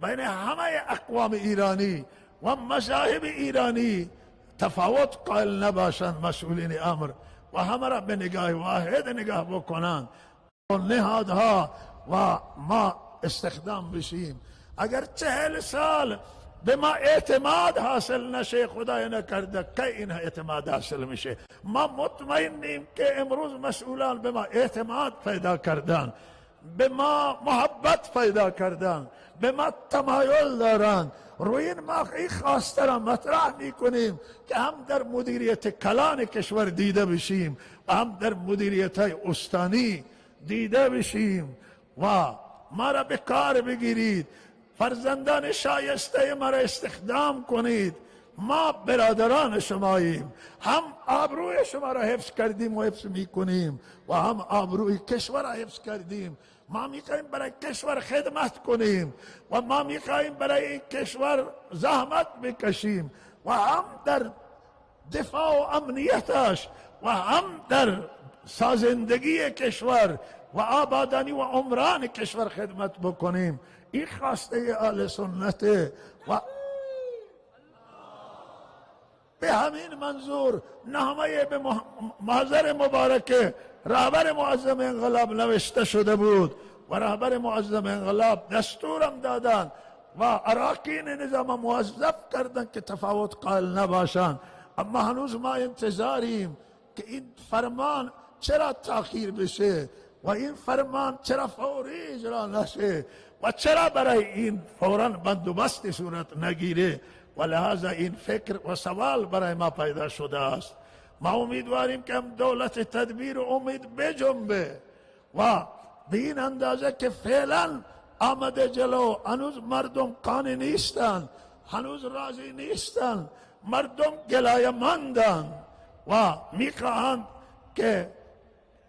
بین همه اقوام ایرانی و مذاهب ایرانی تفاوت قائل نباشند مسئولین امر و همه را به نگاه واحد نگاه بکنند و نهادها و ما استخدام بشیم. اگر 40 سال به ما اعتماد حاصل نشه، خدای نکرده که این اعتماد حاصل میشه. ما مطمئنیم که امروز مسئولان به ما اعتماد پیدا کردن، به ما محبت پیدا کردن، به ما تمایل دارن. روی این ما این خواسته را مطرح میکنیم که هم در مدیریت کلان کشور دیده بشیم و هم در مدیریت های استانی دیده بشیم و ما را به کار بگیرید، فرزندان شایسته ما را استخدام کنید ما برادران شماییم، هم آبروی شما را حفظ کردیم و حفظ میکنیم و هم آبروی کشور را حفظ کردیم. ما میخواهیم برای کشور خدمت کنیم و ما میخواهیم برای این کشور زحمت بکشیم و هم در دفاع و امنیتش و هم در سازندگی کشور و آبادانی و عمران کشور خدمت بکنیم. این خواسته اهل سنت و به همین منظور نامه به محضر مبارک رهبر معظم انقلاب نوشته شده بود و رهبر معظم انقلاب دستورم دادن و اراکین نظام موظف کردن که تفاوت قائل نباشند. اما هنوز ما انتظاریم که این فرمان چرا تأخیر بشه و این فرمان چرا فوری اجرا نشه و چرا برای این فوراً بندوبست صورت نگیره. و لحاظا این فکر و سوال برای ما پیدا شده است. ما امیدواریم که هم دولت تدبیر و امید بجنبه و به این اندازه که فعلا آمده جلو. هنوز مردم قانع نیستن، هنوز راضی نیستن، مردم گلایه مندن و میخواهند که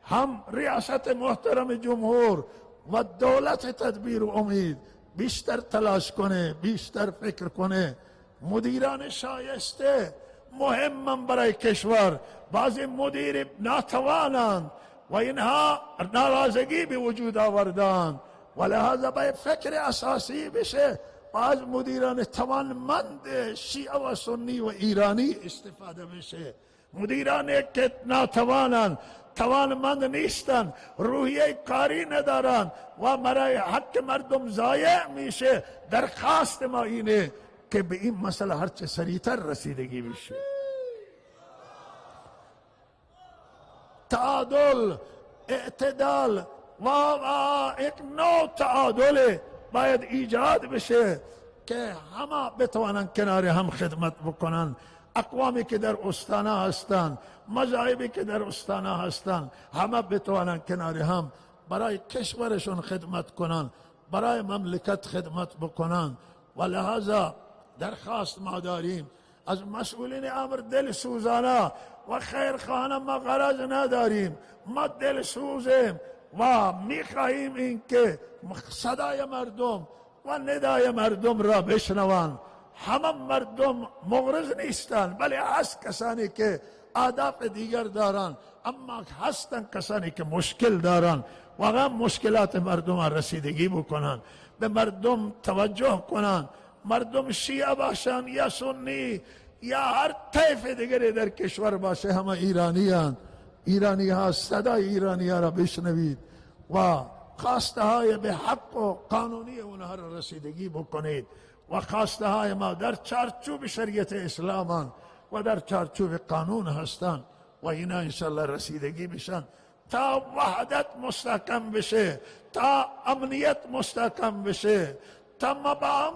هم ریاست محترم جمهور و دولت تدبیر و امید بیشتر تلاش کنه، بیشتر فکر کنه. مدیران شایسته مهمن برای کشور، بعضی مدیر ناتوانند و اینها ناراضگی به وجود آوردند و لحاظا باید فکر اساسی بشه و از مدیران توانمند شیعه و سنی و ایرانی استفاده بشه. مدیرانی که ناتوانند، توانمند نیستن، روحیه کاری ندارن و برای حق مردم ضایع میشه. درخواست ما اینه که به این مسئله هرچه سریعتر رسیدگی بشه. تعادل، اعتدال و یک نوع تعادل باید ایجاد بشه که همه بتوانن کنار هم خدمت بکنن. اقوامی که در استانا هستند، مذاهبی که در استانا هستند، همه بتوانن کنار هم برای کشورشون خدمت کنن، برای مملکت خدمت بکنن. و لحاظا درخواست ما داریم از مسئولین امر دل سوزانه و خیرخواهانه ما غرض نداریم. ما دل سوزیم و میخواهیم این که صدای مردم و ندای مردم را بشنوند. همه مردم مغرض نیستن، بله هست کسانی که اهداف دیگر دارن، اما هستن کسانی که مشکل دارن و هم مشکلات مردم را رسیدگی بکنن، به مردم توجه کنن. مردم شیعه باشن یا سنی یا هر طیف دیگری در کشور باشه، همه ایرانی هستند. ایرانی ها صدای ایرانی ها را بشنوید و خواسته های به حق و قانونی اونها را رسیدگی بکنید و خواسته های ما در چارچوب شریعت اسلام و در چارچوب قانون هستند و اینا انشالله رسیدگی بشن تا وحدت مستحکم بشه، تا امنیت مستحکم بشه، تا ما با هم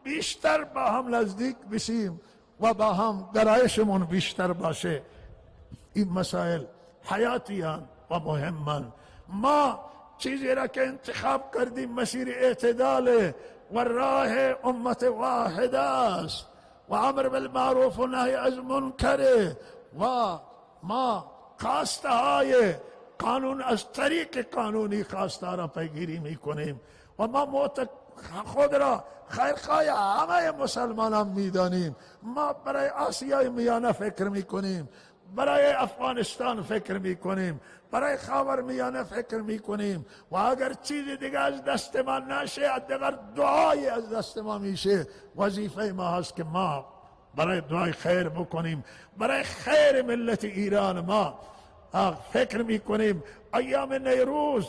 بیشتر با هم نزدیک بشیم و با هم گرایشمون بیشتر باشه. این مسائل حیاتیان و مهمان. ما چیزی را که انتخاب کردیم مسیر اعتدال و راه امت واحد است و امر بالمعروف و نهی از منکر و ما خواسته های قانون از طریق قانونی خواسته را پیگیری میکنیم و ما خود را خیرخواه همه مسلمانان میدانیم. ما برای آسیای میانه فکر میکنیم، برای افغانستان فکر میکنیم، برای خاورمیانه فکر میکنیم و اگر چیز دیگه از دست ما نشه، اگر دعای از دست ما میشه، وظیفه ما هست که ما برای دعای خیر بکنیم، برای خیر ملت ایران ما فکر میکنیم. ایام نیروز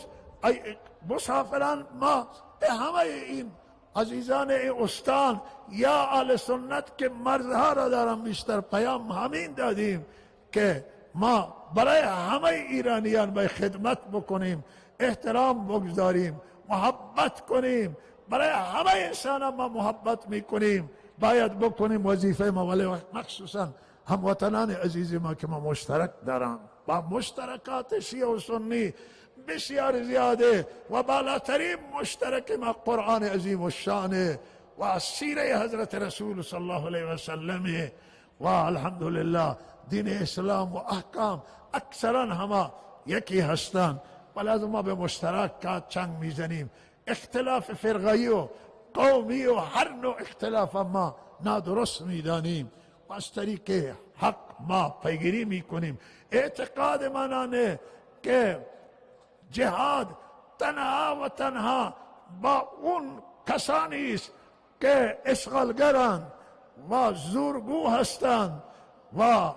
مسافران ما به همه این عزیزان استان یا اهل سنت که مرزها را دارن بیشتر پیام همین دادیم که ما برای همه ایرانیان باید خدمت بکنیم، احترام بگذاریم، محبت کنیم. برای همه انسان ما محبت میکنیم، باید بکنیم وظیفه ما. ولی مخصوصا هموطنان عزیز ما که ما مشترک دارن با مشترکات شیعه و سنی بسیار زیاده و بالاترین مشترک ما قرآن عظیم الشانه و از سیره حضرت رسول صلی الله علیه و سلم و الحمدلله دین اسلام و احکام اکثرا همه یکی هستند، ولی از ما به مشترک چنگ میزنیم. اختلاف فرقه‌ای و قومی و هر نوع اختلاف ما نادرست میدانیم و از طریق حق ما پیگیری میکنیم. اعتقاد من آنه که جهاد تنها و تنها با اون کسانی است که اشغالگرند و زورگو هستند و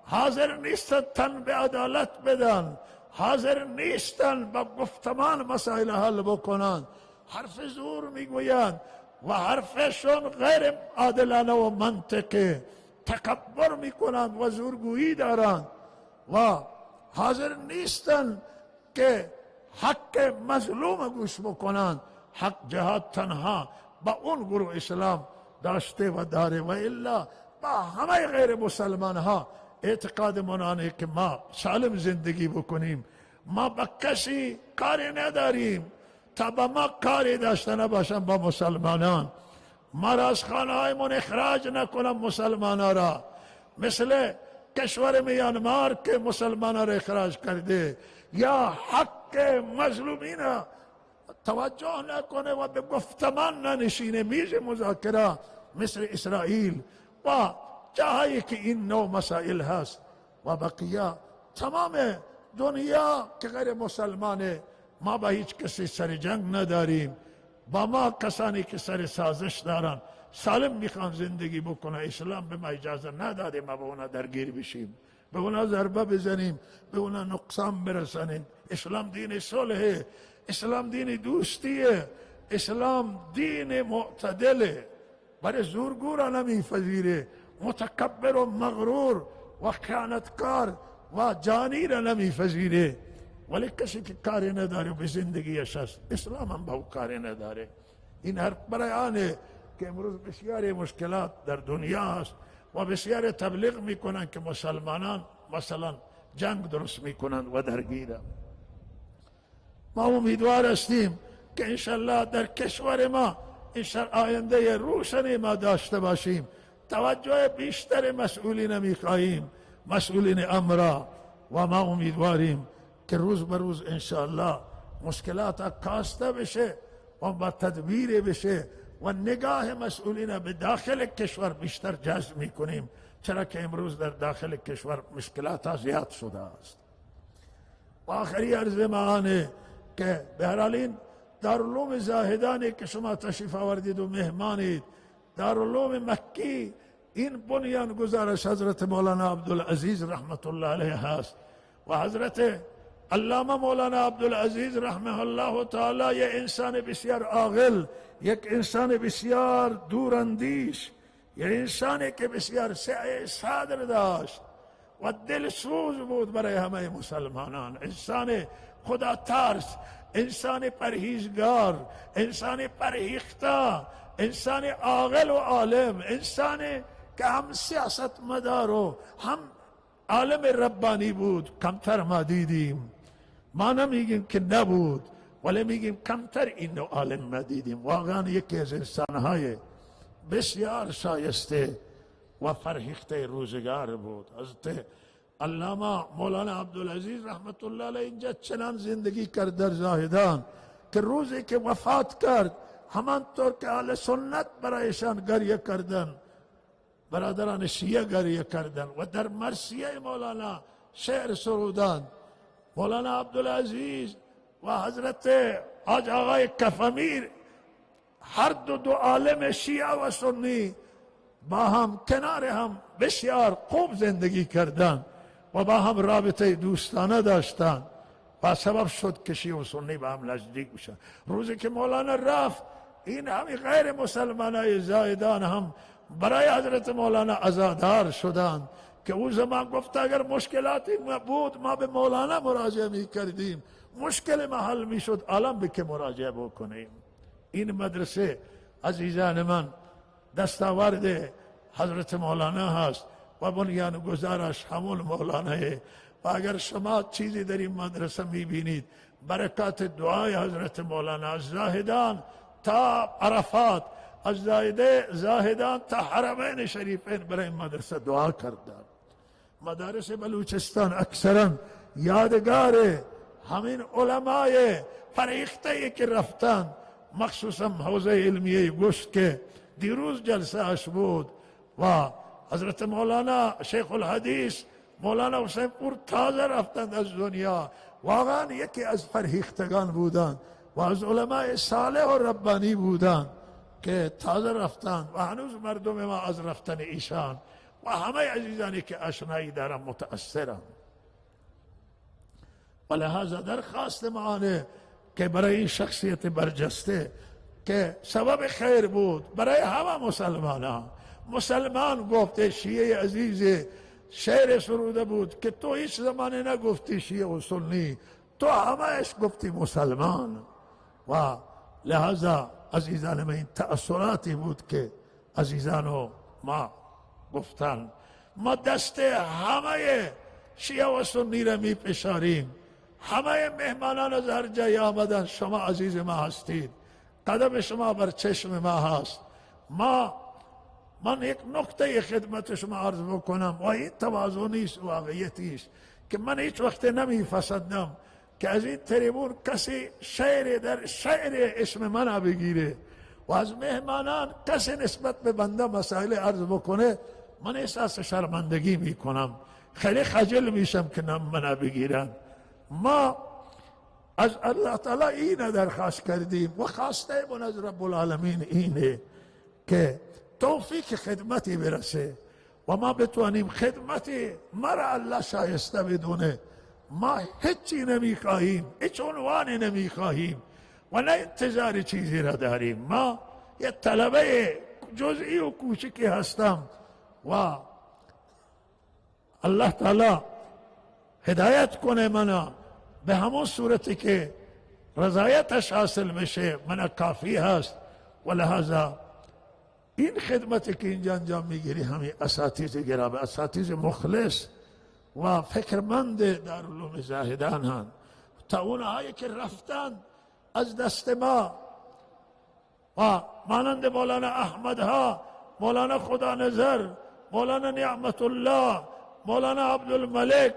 حاضر نیستند تن به عدالت بدن، حاضر نیستند با گفتمان مسائل حل بکنند، حرف زور میگویند و حرفشون غیر عادلانه و منطقی، تکبر میکنند و زورگویی دارند و حاضر نیستند که حق مظلوم گوش بکنند. حق جهاد تنها با اون گروه اسلام داشته و داره، و الا با همه غیر مسلمان ها اعتقاد منانه که ما سالم زندگی بکنیم. ما با کسی کاری نداریم تا با ما کاری داشته نباشن با مسلمانان. ما را از خانه هایمون اخراج نکنم مسلمان را، مثل کشور میانمار که مسلمان را اخراج کرده، یا حق مظلومین توجه نکنه و به گفتمان ننشینه میز مذاکره مثل اسرائیل و جاهایی که این نوع مسائل هست. و بقیه تمام دنیا که غیر مسلمانه، ما با هیچ کسی سر جنگ نداریم. با ما کسانی که سر سازش دارن سالم میخوان زندگی بکنه، اسلام به ما اجازه نداده ما به اونا درگیر بشیم، به اونا ضربه بزنیم، به اونا نقصان برسانیم. اسلام دین صلحه، اسلام دین دوستیه، اسلام دین معتدله، برای زورگو را نمیپذیره، متکبر و مغرور و خیانتکار و جانی را نمیپذیره. ولی کسی که کاری نداره به زندگیش هست، اسلام هم به او کاری نداره. این حرف برای آنه که امروز بسیاری مشکلات در دنیا هست و بسیاری تبلیغ میکنن که مسلمانان مثلا جنگ درست میکنن و درگیرن. ما امیدوار هستیم که انشالله در کشور ما آینده روشنی ما داشته باشیم. توجه بیشتر مسئولین میخواهیم، مسئولین امر، و ما امیدواریم که روز به روز انشاءالله مشکلات کاسته بشه و با تدبیر بشه و نگاه مسئولین به داخل کشور بیشتر جذب میکنیم، چرا که امروز در داخل کشور مشکلات زیاد شده است. و آخری عرض معانه که به هر حال این دارالعلوم زاهدانی که شما تشریف آوردید و مهمانید، دارالعلوم مکی، این بنیان گذارش حضرت مولانا عبدالعزیز رحمت الله علیه هست و حضرت علامه مولانا عبدالعزیز رحمه الله تعالی یک انسان بسیار عاقل، یک انسان بسیار دوراندیش، یک انسانی که بسیار سعی صدر داشت و دلسوز بود برای همه مسلمانان، انسان خدا ترس، انسان پرهیزگار، انسان پرهیخته، انسان عاقل و عالم، انسان که هم سیاست مدار و هم عالم ربانی بود. کمتر ما دیدیم، ما نمیگیم که نبود، ولی میگیم کمتر این عالم ما دیدیم. واقعا یکی از انسانهای بسیار شایسته و فرهیخته روزگار بود. حضرت علامه مولانا عبدالعزیز رحمت الله علیه اینجا چنان زندگی کرد در زاهدان که روزی که وفات کرد همانطور که اهل سنت برایشان گریه کردن، برادران شیعه گریه کردن و در مرثیه مولانا شعر سرودند. مولانا عبدالعزیز و حضرت حاج آقای کفامیر، هر دو عالم شیعه و سنی با هم کنار هم بسیار خوب زندگی کردند و با هم رابطه دوستانه داشتند و سبب شد که شیعه و سنی با هم نزدیک بشن. روزی که مولانا رفت، این همی غیر مسلمانای زاهدان هم برای حضرت مولانا عزادار شدند که او زمان گفت اگر مشکلاتی بود ما به مولانا مراجعه می کردیم، مشکل ما حل می شد، الان به که مراجعه بکنیم. این مدرسه عزیزان من دستاورد حضرت مولانا هست و بنیان گذارش همون مولاناه. و اگر شما چیزی در این مدرسه می بینید، برکات دعای حضرت مولانا، زاهدان تا عرفات، از زاهدان تا حرمین شریفین برای مدرسه دعا کردند. مدارس بلوچستان اکثرا یادگار همین علمای فریخته که رفتن، مخصوصا حوزه علمیه گوشت که دیروز جلسه اش بود و حضرت مولانا شیخ الحدیث مولانا حسین پور تازه رفتند از دنیا، واقعا یکی از فرهیختگان بودند و از علماء صالح و ربانی بودند که تازه رفتند و هنوز مردم ما از رفتن ایشان و همه عزیزانی که آشنایی دارم متأثرم. و لحاظا درخواست ما آنه که برای این شخصیت برجسته که سبب خیر بود برای همه مسلمان گفته، شیعه عزیز شعر سروده بود که تو هیچ زمانه نگفتی شیعه و سنی، تو همهش گفتی مسلمان. و لحاظا عزیزان من این تأثیراتی بود که عزیزان و ما گفتن. ما دست همه شیعه و سنی را می پشاریم. همه مهمانان از هر جای آمدن، شما عزیز ما هستید، قدم شما بر چشم ما هست. من یک نکته خدمت شما عرض بکنم و این تواضع نیست، واقعیتی است که من هیچ وقت نمی فسدم که از این تریبون کسی در شعر اسم من بگیره و از مهمانان کسی نسبت به بنده مسائل عرض بکنه، من احساس شرمندگی می کنم، خیلی خجل میشم که نام من بگیرن. ما از الله تعالی این درخواست کردیم و خواسته من از رب العالمین اینه که توفیق خدمتی برسه و ما بتوانیم خدمتی مرا الله شایسته بدونه. ما هیچی نمیخواهیم، هیچ عنوانی نمیخواهیم و نه انتظار چیزی را داریم. ما یه طلبه جزئی و کوچکی هستم و الله تعالی هدایت کنه منو به همون صورتی که رضایتش حاصل بشه من کافی هست. و لحاظا این خدمتی که اینجا انجام میگیری همین اساتید گرامی، اساتید مخلص و فکرمند دارالعلوم زاهدان هستند، تا اونهایی که رفتن از دست ما و مانند مولانا احمد ها، مولانا خدا نظر، مولانا نعمت الله، مولانا عبدالملک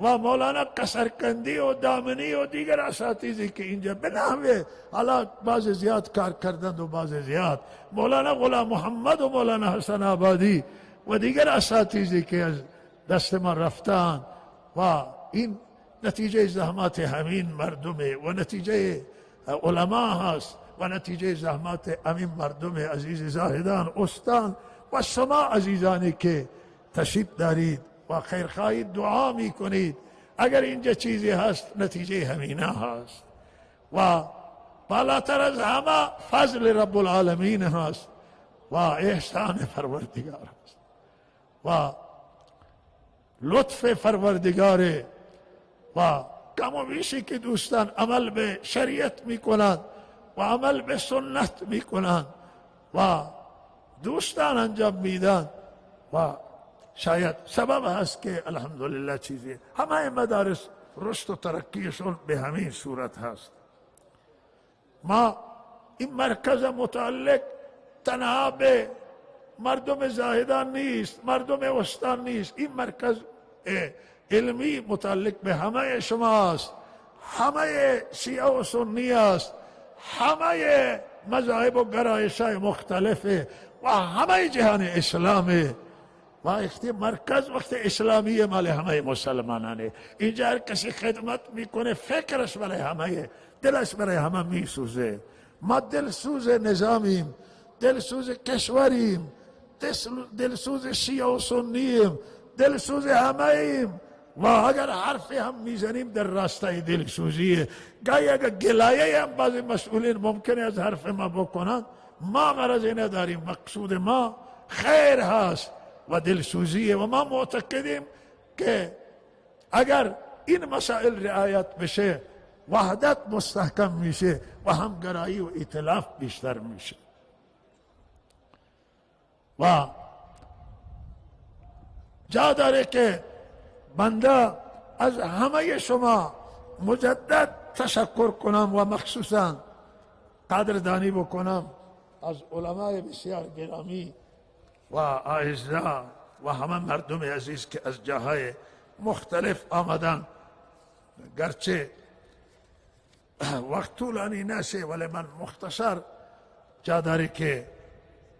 و مولانا قصرکندی و دامنی و دیگر اساتیدی که اینجا به نحوه حالا بعض زیاد کار کردند و بعض زیاد، مولانا غلام محمد و مولانا حسن آبادی و دیگر اساتیدی که از دست ما رفتن و این نتیجه زحمات همین مردمه و نتیجه علما هست و نتیجه زحمات همین مردم عزیز زاهدان استان و شما عزیزانی که تشریف دارید و خیرخواهی دعا می کنید. اگر اینجا چیزی هست نتیجه همینه هست و بالاتر از همه فضل رب العالمین هست و احسان پروردگار هست و لطف پروردگاره و کم و بیشی که دوستان عمل به شریعت می کنند و عمل به سنت می کنند و دوستان انجام میدن و شاید سبب هست که الحمدلله چیزی همه مدارس رشد و ترقیشون به همین صورت هست. ما این مرکز متعلق تنها به مردم زاهدان نیست، مردم استان نیست، این مرکز علمی متعلق به همه شماست، همه شیعه و سنی است، همه مذاهب و گرایش‌های مختلفه و همه جهان اسلامه و اختی مرکز وقت اسلامی مال همه مسلمانانه. اینجا هر کسی خدمت میکنه فکرش برای همه، دلش برای همه میسوزه. ما دلسوز نظامیم، دلسوز کشوریم، دلسوز شیعه و سنیم، دلسوز همه ایم و اگر حرفی هم میزنیم در راستای دلسوزیه. گاهی اگر گلایه هم بعضی مسئولین ممکنه از حرف ما بکنن، ما مرضی نداریم، مقصود ما خیر هست و دلسوزیه و ما معتقدیم که اگر این مسائل رعایت بشه وحدت مستحکم میشه و همگرایی و ائتلاف بیشتر میشه. و جا داره که بنده از همه شما مجدد تشکر کنم و مخصوصا قدردانی بکنم از علمای بسیار گرامی و اعزا و همه مردم عزیز که از جاهای مختلف آمدن، گرچه وقت طولانی نشه ولی من مختصر جا داری که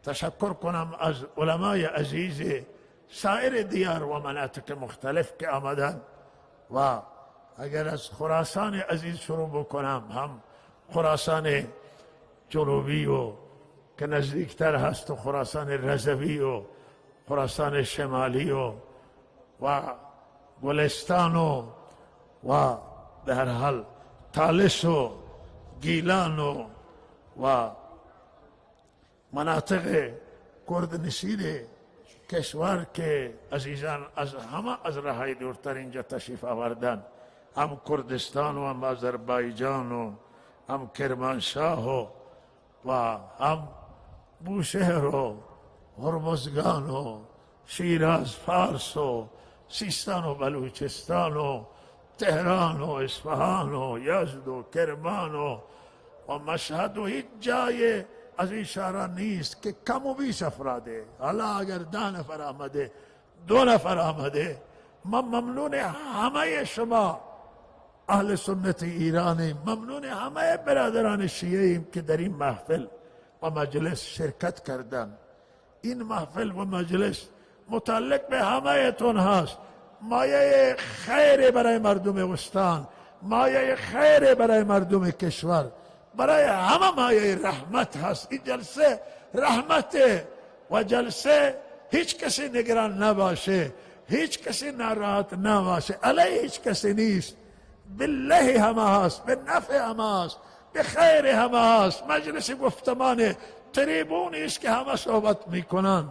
تشکر کنم از علمای عزیز سایر دیار و مناطق مختلف که آمدن. و اگر از خراسان عزیز شروع بکنم، هم خراسان جنوبی و که نزدیکتر هست و خراسان رضوی و خراسان شمالی و گلستان و به هر حال طالس و گیلان و مناطق کرد نشین کشور که عزیزان از همه از رهای دورتر اینجا تشریف آوردن، هم کردستان و هم آذربایجان و هم کرمانشاه و هم بوشهر و هرمزگان و شیراز، فارس و سیستان و بلوچستان و تهران و اصفهان و یزد و کرمان و مشهد و هیچ جای از این شهرها نیست که کم و بیش افراده. حالا اگر 10 نفر آمده، 2 نفر آمده، من ممنون همه شما اهل سنت ایرانی، ممنون همه برادران شیعه ایم که در این محفل و مجلس شرکت کردن. این محفل و مجلس متعلق به همه تون هست، مایه خیر برای مردم استان، مایه خیر برای مردم کشور، برای همه مایه رحمت هست. این جلسه رحمته و جلسه هیچ کسی نگران نباشه، هیچ کسی ناراحت نباشه، علیه هیچ کسی نیست، بالله همه هست، به نفع همه هست، به خیر همه هست. مجلس گفتمان تریبونی است که همه صحبت میکنن،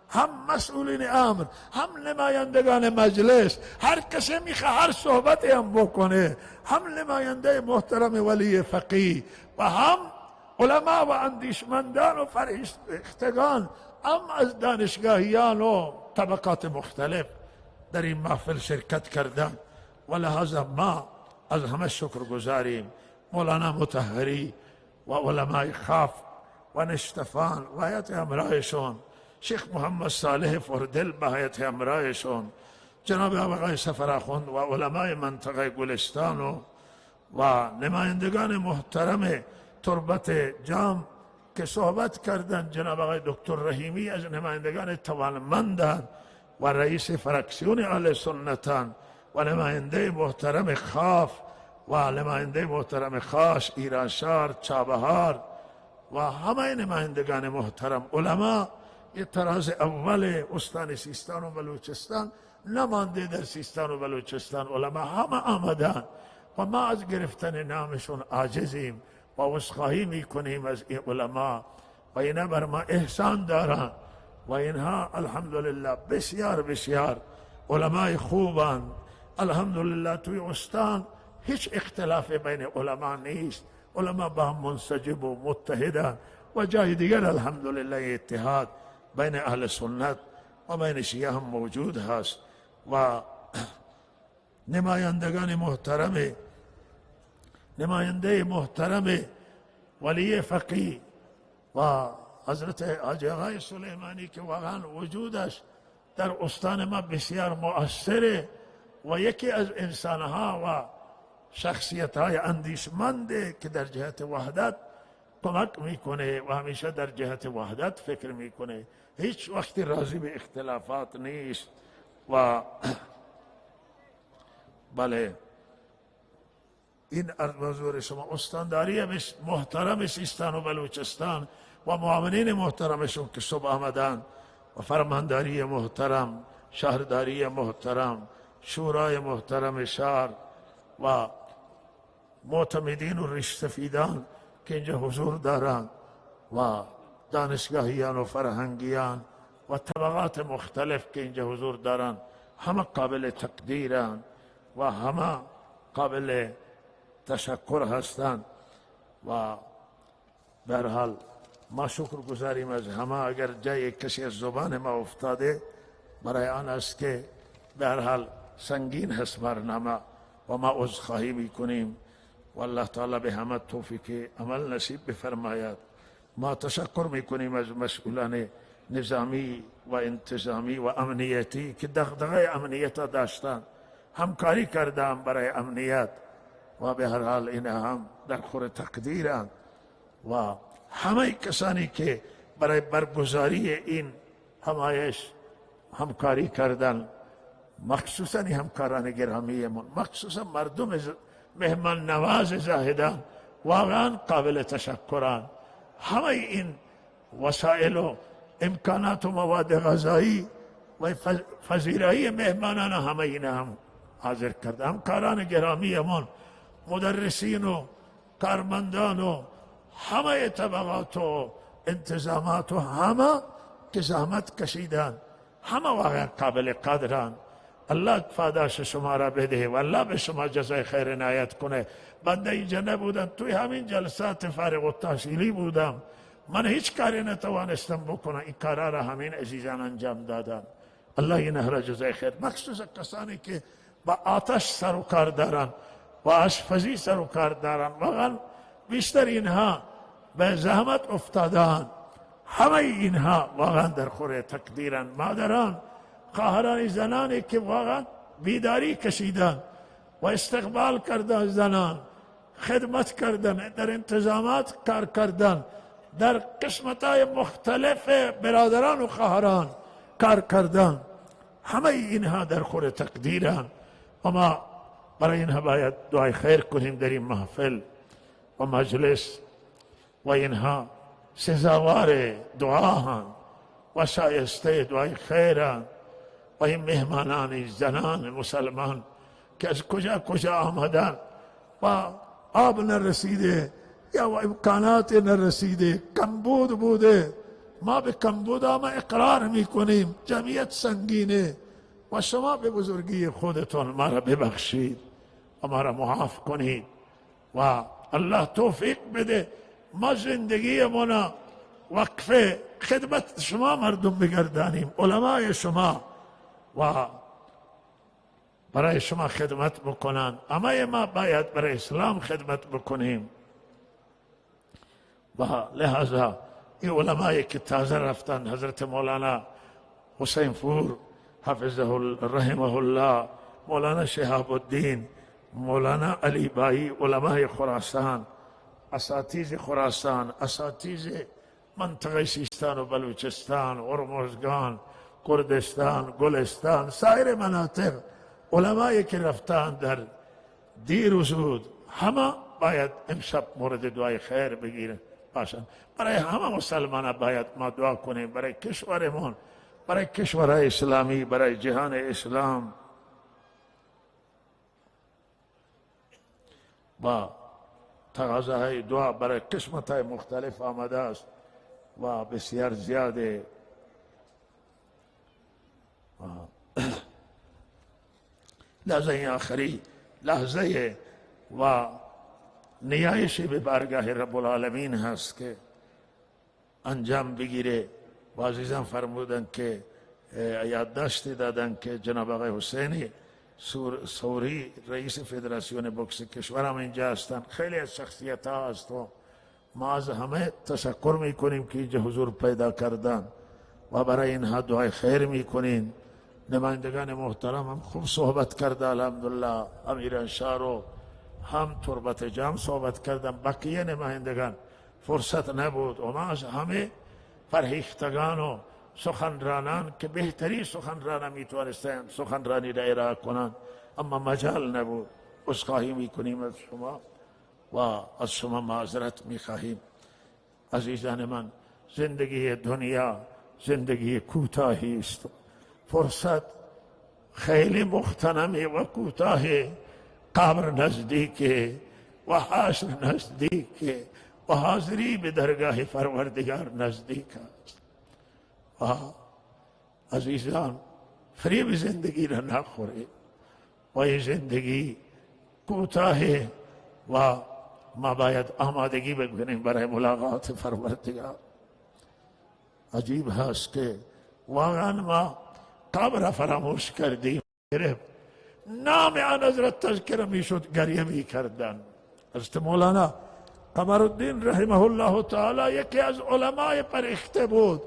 هم مسئولین امر، هم نمایندگان مجلس، هر کسی میخواه هر صحبتی هم بکنه، هم نماینده محترم ولی فقیه و هم علما و اندیشمندان و فرهیختگان، هم از دانشگاهیان و طبقات مختلف در این محفل شرکت کردن و لحاظا ما از همه شکر گزاریم. مولانا مطهری و علمای خاف و نشتفان و هیئت همراهشون، شیخ محمد صالح فردل به هیئت همراهشون، جناب آقای سفرآخوند و علمای منطقه گلستان و نمایندگان محترم تربت جام که صحبت کردند، جناب آقای دکتر رحیمی از نمایندگان توانمندند و رئیس فراکسیون اهل سنتان و نماینده محترم خاف و نماینده محترم خاص ایرانشهر، چابهار و همه نمایندگان محترم علما. یه تراز اول استان سیستان و بلوچستان نمانده در سیستان و بلوچستان، علما همه آمدن و ما از گرفتن نامشون عاجزیم و عذرخواهی میکنیم از این علما و اینا بر ما احسان دارن و اینها الحمدلله بسیار بسیار علمای خوبن. الحمدلله توی استان هیچ اختلاف بین علما نیست، علما با هم منسجم و متحدن و جای دیگر الحمدلله اتحاد بین اهل سنت و بین شیعه هم موجود هست. و نماینده محترم ولی فقیه و حضرت حاجی آقای سلیمانی که واقعا وجودش در استان ما بسیار مؤثره و یکی از انسانها و شخصیتهای اندیشمنده که در جهت وحدت کمک میکنه و همیشه در جهت وحدت فکر میکنه، هیچ وقتی راضی به اختلافات نیست. و بله این حضور شما استانداری محترم سیستان و بلوچستان و معاونین محترمشون که صبح آمدن و فرمانداری محترم، شهرداری محترم، شورای محترم شهر و معتمدین و ریش سفیدان که اینجا حضور دارند و دانشگاهیان و فرهنگیان و طبقات مختلف که اینجا حضور دارند، همه قابل تقدیرند و همه قابل تشکر هستند و به هر حال ما شکر گزاریم از همه. اگر جای کسی از زبان ما افتاده برای آن است که به هر حال سنگین هست برنامه و ما عذرخواهی میکنیم و الله تعالی به همه توفیق عمل نصیب بفرماید. ما تشکر میکنیم از مسئولان نظامی و انتظامی و امنیتی که دغدغه امنیت داشتن، همکاری کردن برای امنیت و به هر حال این هم در خور تقدیرند و همه کسانی که برای برگزاری این همایش همکاری کردن، مخصوصا همکاران گرامیمون، مخصوصا مردم مهمان نواز زاهدان، واقعا قابل تشکران. همه این وسایل و امکانات و مواد غذایی و پذیرایی مهمانان همه این هم حاضر کرده. همکاران گرامیمون، مدرسین و کارمندان و همه طبقات و انتظامات و همه که زحمت کشیدن، همه واقعا قابل قدران. الله پاداش شما را بده و الله به شما جزای خیر عنایت کنه. بنده اینجا نبودم، توی همین جلسات فارغ التحصیلی بودم، من هیچ کاری نتوانستم بکنم، این کارا را همین عزیزان انجام دادن. الله اینها را جزای خیر، مخصوصا کسانی که با آتش سر و کار دارن و آشپزی سر و کار دارن، واقعا بیشتر اینها به زحمت افتادن. همه اینها واقعا در خور تقدیرن. مادران، خواهران، زنانی که واقعا بیداری کشیدن و استقبال کردن زنان، خدمت کردن، در انتظامات کار کردن، در قسمت‌های مختلف برادران و خواهران کار کردن، همه اینها در خور تقدیرن و ما برای اینها باید دعای خیر کنیم در این محفل و مجلس و اینها سزاوار دعاهن و شایسته دعای خیرن. و این مهمانان زنان مسلمان که از کجا کجا آمدن و آب نرسیده یا و امکانات نرسیده، کمبود بوده، ما به کمبود ما اقرار میکنیم، جمعیت سنگینه و شما به بزرگی خودتون ما را ببخشید و ما را معاف کنید و الله توفیق بده ما زندگی منا وقف خدمت شما مردم بگردانیم، علمای شما و برای شما خدمت بکنن. اما ما باید برای اسلام خدمت بکنیم و لحاظا این علمایی که تازه رفتن، حضرت مولانا حسین پور حفظه رحمه الله، مولانا شهاب الدین، مولانا علی بایی، علمای خراسان، اساتید خراسان، اساتید منطقه سیستان و بلوچستان، هرمزگان، کردستان، گلستان، سایر مناطق، علمایی که رفتن در دیر و زود، همه باید امشب مورد دعای خیر بگیرن باشن. برای همه مسلمان باید ما دعا کنیم، برای کشورمون، برای کشورهای اسلامی، برای جهان اسلام. با تقاضاهای دعا برای قسمت‌های مختلف آمده است و بسیار زیاده. لحظه آخری لحظه و نیایش به بارگاه رب العالمین هست که انجام بگیره و عزیزان فرمودن که یادداشت دادن که جناب آقای حسینی سوری رئیس فدراسیون بوکس کشور هم اینجا هستن. خیلی از شخصیت ها هست و ما از همه تشکر میکنیم که اینجا حضور پیدا کردن و برای اینها دعای خیر میکنین. نمایندگان محترم هم خوب صحبت کرده الحمدلله، امیر انشارو هم تربت جام صحبت کردن، بقیه نمایندگان فرصت نبود و ما از همه فرهیختگان و سخنرانان که بهتری سخنران میتوانستند سخنرانی را ارائه کنند اما مجال نبود، عذرخواهی میکنیم از شما و از شما معذرت میخواهیم. عزیزان من، زندگی دنیا زندگی کوتاهی است، فرصت خیلی مغتنمه و کوتاهه، قبر نزدیکه و حشر نزدیکه و حاضری به درگاه پروردگار نزدیک است. عزیزان، فریب زندگی را نخورید و این زندگی کوتاهه و ما باید آمادگی بکنیم برای ملاقات پروردگار. عجیب هست که واقعا ما قبر فراموش کردیم، نام آن حضرت تذکره می شد گریه می کردن. حضرت مولانا قمرالدین رحمه الله تعالی یکی از علمای فرهیخته بود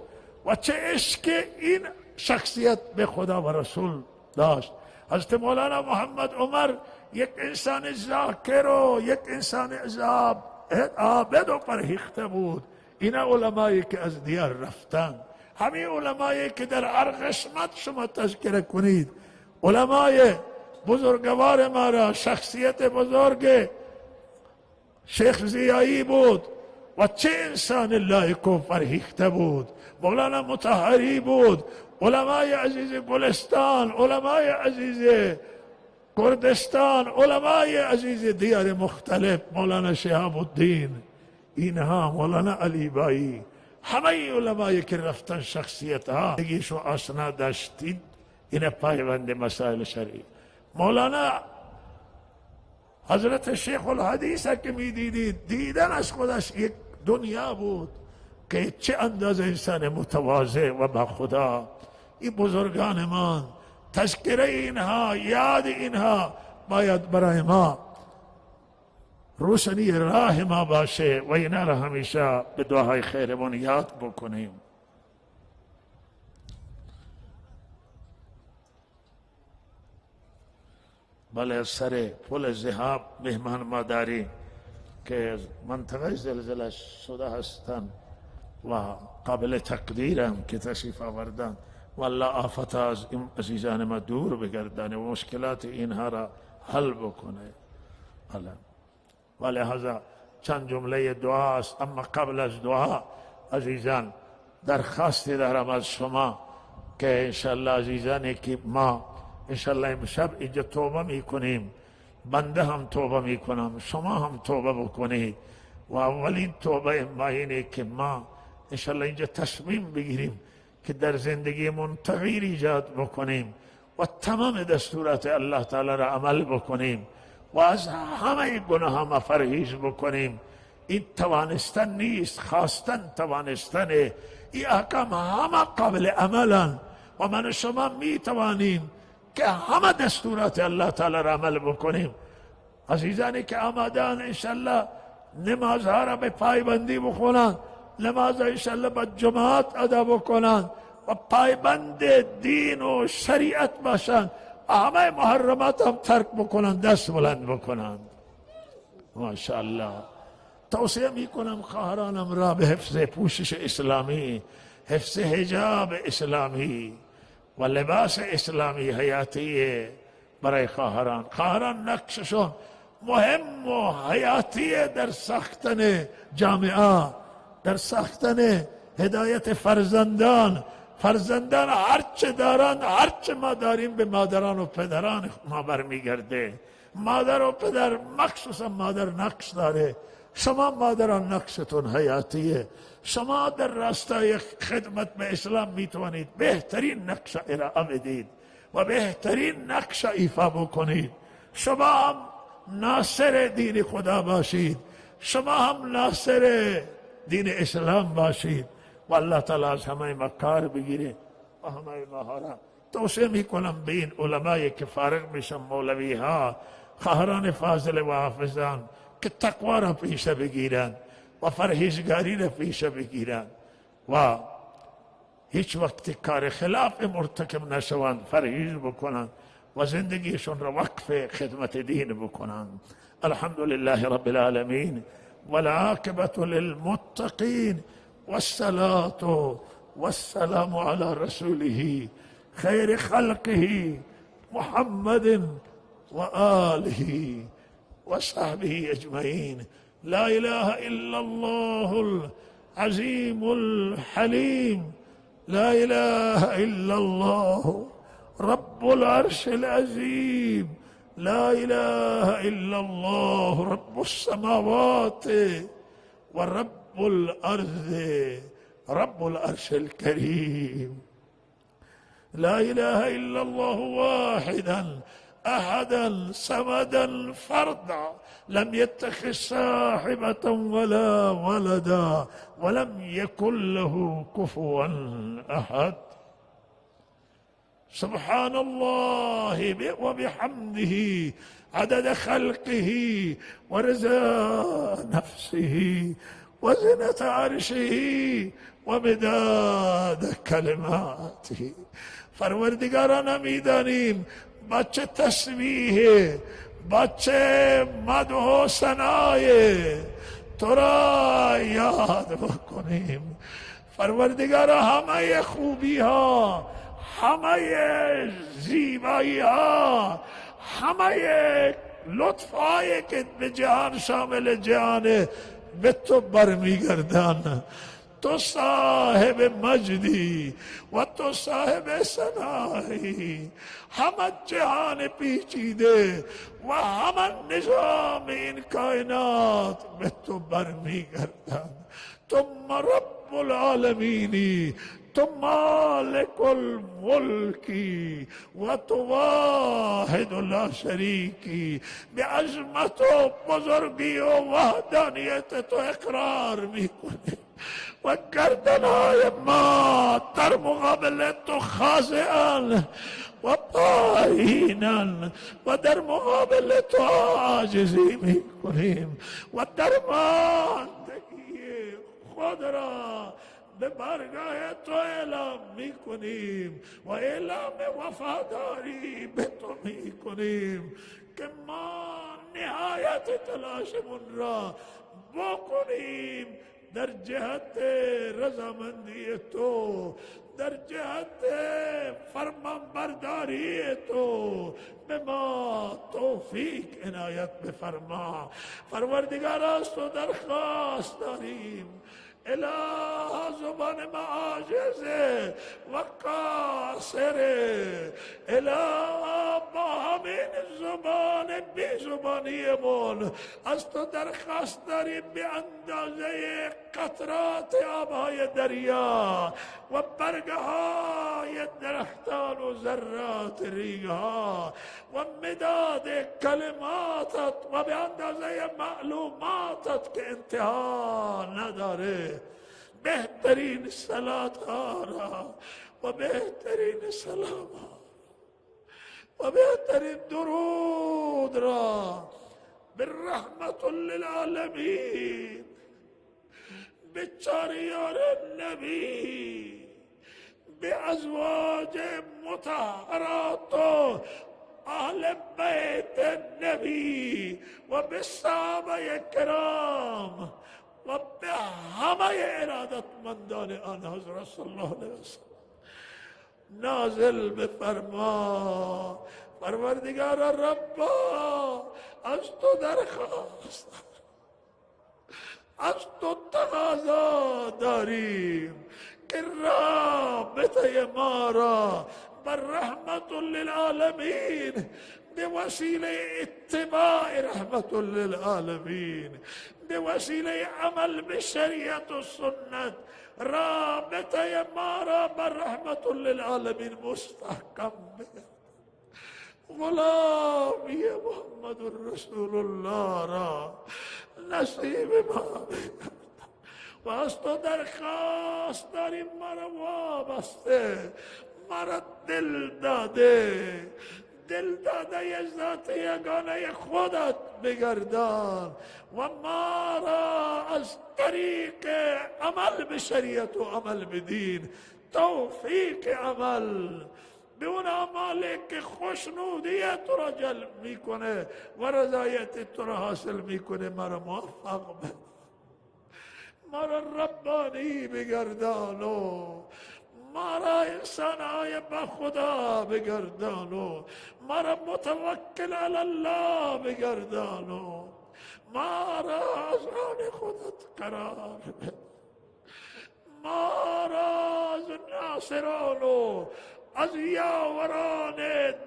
و چه عشق این شخصیت به خدا و رسول داشت. حضرت مولانا محمد عمر یک انسان ذاکر و یک انسان عابد و فرهیخته بود. اینا علمایی که از دیار رفتن، همین علمایی که در هر قسمت شما تذکره کنید، علمای بزرگوار ما را، شخصیت بزرگ شیخ زیایی بود و چه انسان لایق و فرهیخته بود. مولانا مطهری بود، علمای عزیز گلستان، علمای عزیز کردستان، علمای عزیز دیار مختلف، مولانا شهاب الدین، اینها مولانا علی بایی، همه علمایی که رفتن شخصیت ها دیگیشو آشنا داشتید. این پایبند مسائل شرعی. مولانا حضرت شیخ الحدیث که می دیدید، دیدن از خودش یک دنیا بود که چه اندازه انسان متواضع و با خدا. این بزرگان ما، تذکره اینها، یاد اینها باید برای ما روشنی راه ما باشه و اینا را همیشه به دعاهای خیرمون یاد بکنیم. بله، سر پل ذهاب مهمان ما داریم که منطقه زلزله شده هستند و قابل تقدیرم که تشریف آوردن. والله آفت از این عزیزان ما دور بگردانه و مشکلات اینها را حل بکنه. و لہذا چند جمله دعا است. اما قبل از دعا عزیزان درخواستی دارم از شما که انشاءالله عزیزانی که ما انشاءالله امشب اینجا توبه میکنیم، بنده هم توبه میکنم، شما هم توبه بکنید و اولین توبه ما اینه که ما انشاءالله اینجا تصمیم بگیریم که در زندگیمون تغییر ایجاد بکنیم و تمام دستورات الله تعالی را عمل بکنیم و از همه گناه ما پرهیز بکنیم. این توانستن نیست، خواستن توانستنه. این احکام همه قابل عملن و من و شما می توانیم که همه دستورات الله تعالی را عمل بکنیم. عزیزانی که آمدن انشالله نمازها را به پایبندی بخونند، نماز انشالله با جماعت ادا بکنند و پایبند دین و شریعت باشند، همه محرمات هم ترک بکنند، دست بلند بکنند. ماشاءالله. توصیه میکنم خواهرانم را به حفظ پوشش اسلامی، حفظ حجاب اسلامی و لباس اسلامی حیاتیه برای خواهران. خواهران نقششون مهم و حیاتیه در ساختن جامعه، در ساختن هدایت فرزندان. فرزندان هرچه دارند، هرچه ما داریم به مادران و پدران ما برمیگرده. مادر و پدر، مخصوصا مادر نقش داره. شما مادران نقشتون حیاتیه. شما در راستای خدمت به اسلام میتوانید بهترین نقش ارائه بدید و بهترین نقش ایفا بکنید. شما هم ناصر دین خدا باشید، شما هم ناصر دین اسلام باشید و الله تعالی از همه ما کار بگیره و همه ما را توصیه میکنم به این علمایی که فارغ میشن، مولوی ها، خواهران فاضل و حافظان، که تقوا را پیشه بگیرن و پرهیزگاری را پیشه بگیرن و هیچ وقت کار خلاف مرتکب نشوند، پرهیز بکنند و زندگیشون را وقف خدمت دین بکنند. الحمد لله رب العالمین والعاقبة للمتقین والصلاة والسلام على رسوله خير خلقه محمد وآله وصحبه أجمعين. لا إله إلا الله العظيم الحليم، لا إله إلا الله رب العرش العظيم، لا إله إلا الله رب السماوات ورب الأرض رب العرش الكريم. لا إله إلا الله واحدا أحدا صمدا فردا لم يتخذ صاحبة ولا ولدا ولم يكن له كفوا أحد. سبحان الله وبحمده عدد خلقه ورضا نفسه وزنة عرشه ومداد کلماته. پروردگارا میدانیم با چه تسبیح، با چه مدح و ثنای تو را یاد بکنیم. پروردگارا همه خوبی ها، همه زیبایی ها، همه لطف هایی که به جهان شامل جهان به تو برمیگردن. تو صاحب مجدی و تو صاحب ثنایی. همه جهان پیچیده و همه نظام این کائنات به تو برمیگردن. تو رب العالمینی، تو مالک الملکی و تو واحد لا شریکی. به عظمت و بزرگی و وحدانیت تو اقرار میکنی و گردنهای ما در مقابل تو خاضعان و پایینن و در مقابل تو عاجزی میکنیم و درماندگی خود را به بارگاه تو اعلام میکنیم و اعلام وفاداری به تو میکنیم که ما نهایت تلاشمون را بکنیم در جهت رضامندی تو، در جهت فرمانبرداری تو. به ما توفیق عنایت بفرما. پروردگارا از تو درخواست داریم، اله زبان ما عاجزه و قاصره. اله با همین زبان بی زبانیمون از تو درخواست داریم به اندازه قطرات آبهای دریا و برگه های درختان و ذرات ریگ ها و مداد کلماتت و به اندازه معلوماتت که انتها نداره بهترین صلات ها را و بهترین سلام ها و بهترین درود را به رحمت للعالمین، به چاریار نبی، به ازواج مطهرات و اهل بیت نبی و به صحابه کرام و به همه ارادتمندان آن حضرت صلی الله علیه وسلم نازل بفرما. پروردگار ربا از تو درخواست، از تو تقاضا داریم که رابطه ما را بر رحمت للعالمین به وسیله اتباع رحمت للعالمین، به وسیله عمل به شریعت و سنت، رابطه ما را بر رحمت للعالمین مستحکم بگرد. غلامی محمد رسول الله را نصیب ما بگرد و از تو درخواست داریم مرا وابسته، مرا دل داده ذات یگانه خودت بگردان و ما را از طریق عمل به شریعت و عمل به دین توفیق عمل به اون اعمالی که خوشنودی تو را جلب میکنه و رضایت تو را حاصل میکنه مرا موفق بده. مرا ربانی بگردانو، مرا انسانای با خدا بگردانو، مرا متوکل علی الله بگردانو، مرا از آن خودت قرار بده، مرا از ناصرانو از یاوران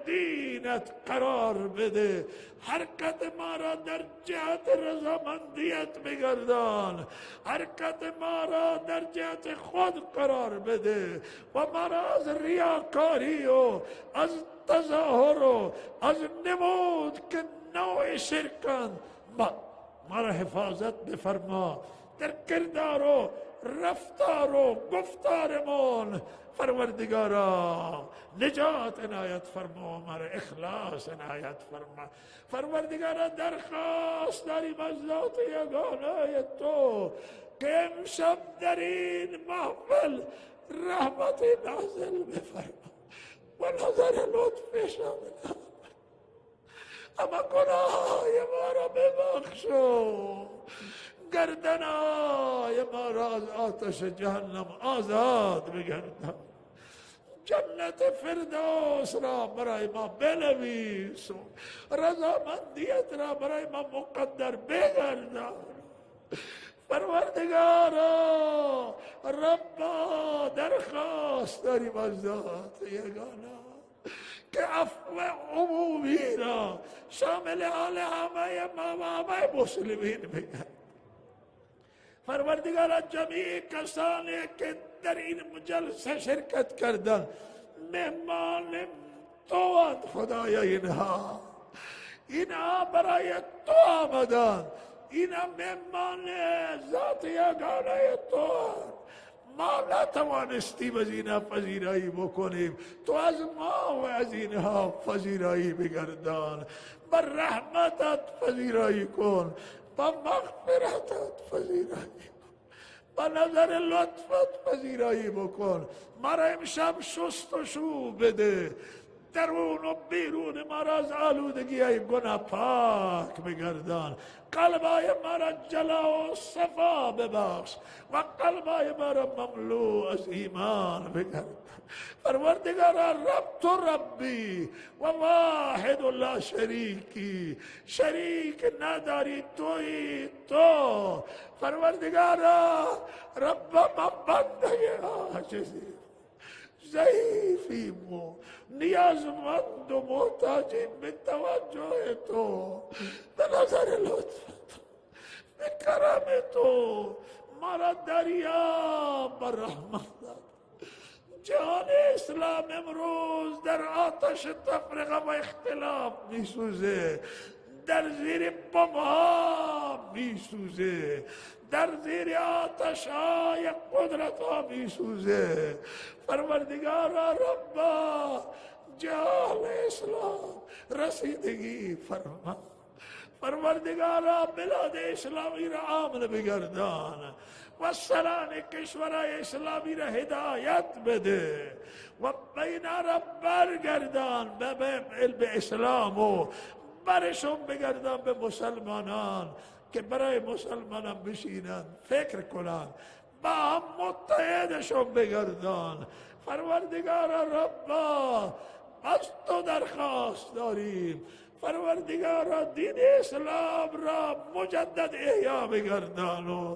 دینت قرار بده. حرکت ما را در جهت رضامندیت بگردان، حرکت ما را در جهت خود قرار بده و ما را از ریاکاری و از تظاهر و از نمود که نوع شرکند ما را حفاظت بفرما. در کردار و رفتار و گفتارمون پروردگارا نجات عنایت فرما، مرا اخلاص عنایت فرما. پروردگارا درخواست داریم از ذات یگانه تو که امشب در این محفل رحمت نازل بفرما و نظر لطف شامل اما گناههای ما را ببخشو، گردنهای ما را از آتش جهنم آزاد بگردان، جنت فردوس را برای ما بنویس، رضامندیت را برای ما مقدر بگردان. پروردگارا ربا درخواست داریم از ذات یگانه که عفو عمومی را شامل حال همه ما و همه مسلمین بگرد. پروردگارا جمیع کسانی که در این جلسه شرکت کردن مهمان تو خدایا، اینها برای تو آمدن، اینها مهمان ذات یگانه تو. ما نتوانستیم از اینها پذیرایی بکنیم، تو از ما و از اینها پذیرایی بگردان. بر رحمتت پذیرایی کن، با مغفرتت پذیرایی کن، با نظر لطفت پذیرایی بکن. مرا امشب شست و شو بده، درون و بیرون ما را از آلودگی های گناه پاک بگردان. قلبای ما را جلا و صفا ببخش و قلبای ما را مملو از ایمان بگردان. پروردگارا رب تو ربی و واحد لا شریکی، شریک نداری، توی تو. پروردگارا رب ما بنده عاجزی، ضعیفیم و نیازمند و محتاجیم به توجه تو، به نظر لطفت، به کرم تو. ما را دریاب بر رحمت داد. جهان اسلام امروز در آتش تفرقه و اختلاف می سوزه، در زیر بمها می سوزه، در زیر آتش های قدرت ها می سوزه. پروردگارا ربا جهان اسلام رسیدگی فرما. پروردگارا بلاد اسلامی را آمن بگردان و سران کشورهای اسلامی را هدایت بده و بینا را برگردان به اسلام و برشون بگردان به مسلمانان که برای مسلمانان بشینن فکر کنن، با هم متحدشون بگردان. پروردگارا ربا از تو درخواست داریم، پروردگارا دین اسلام را مجدد احیا بگردان و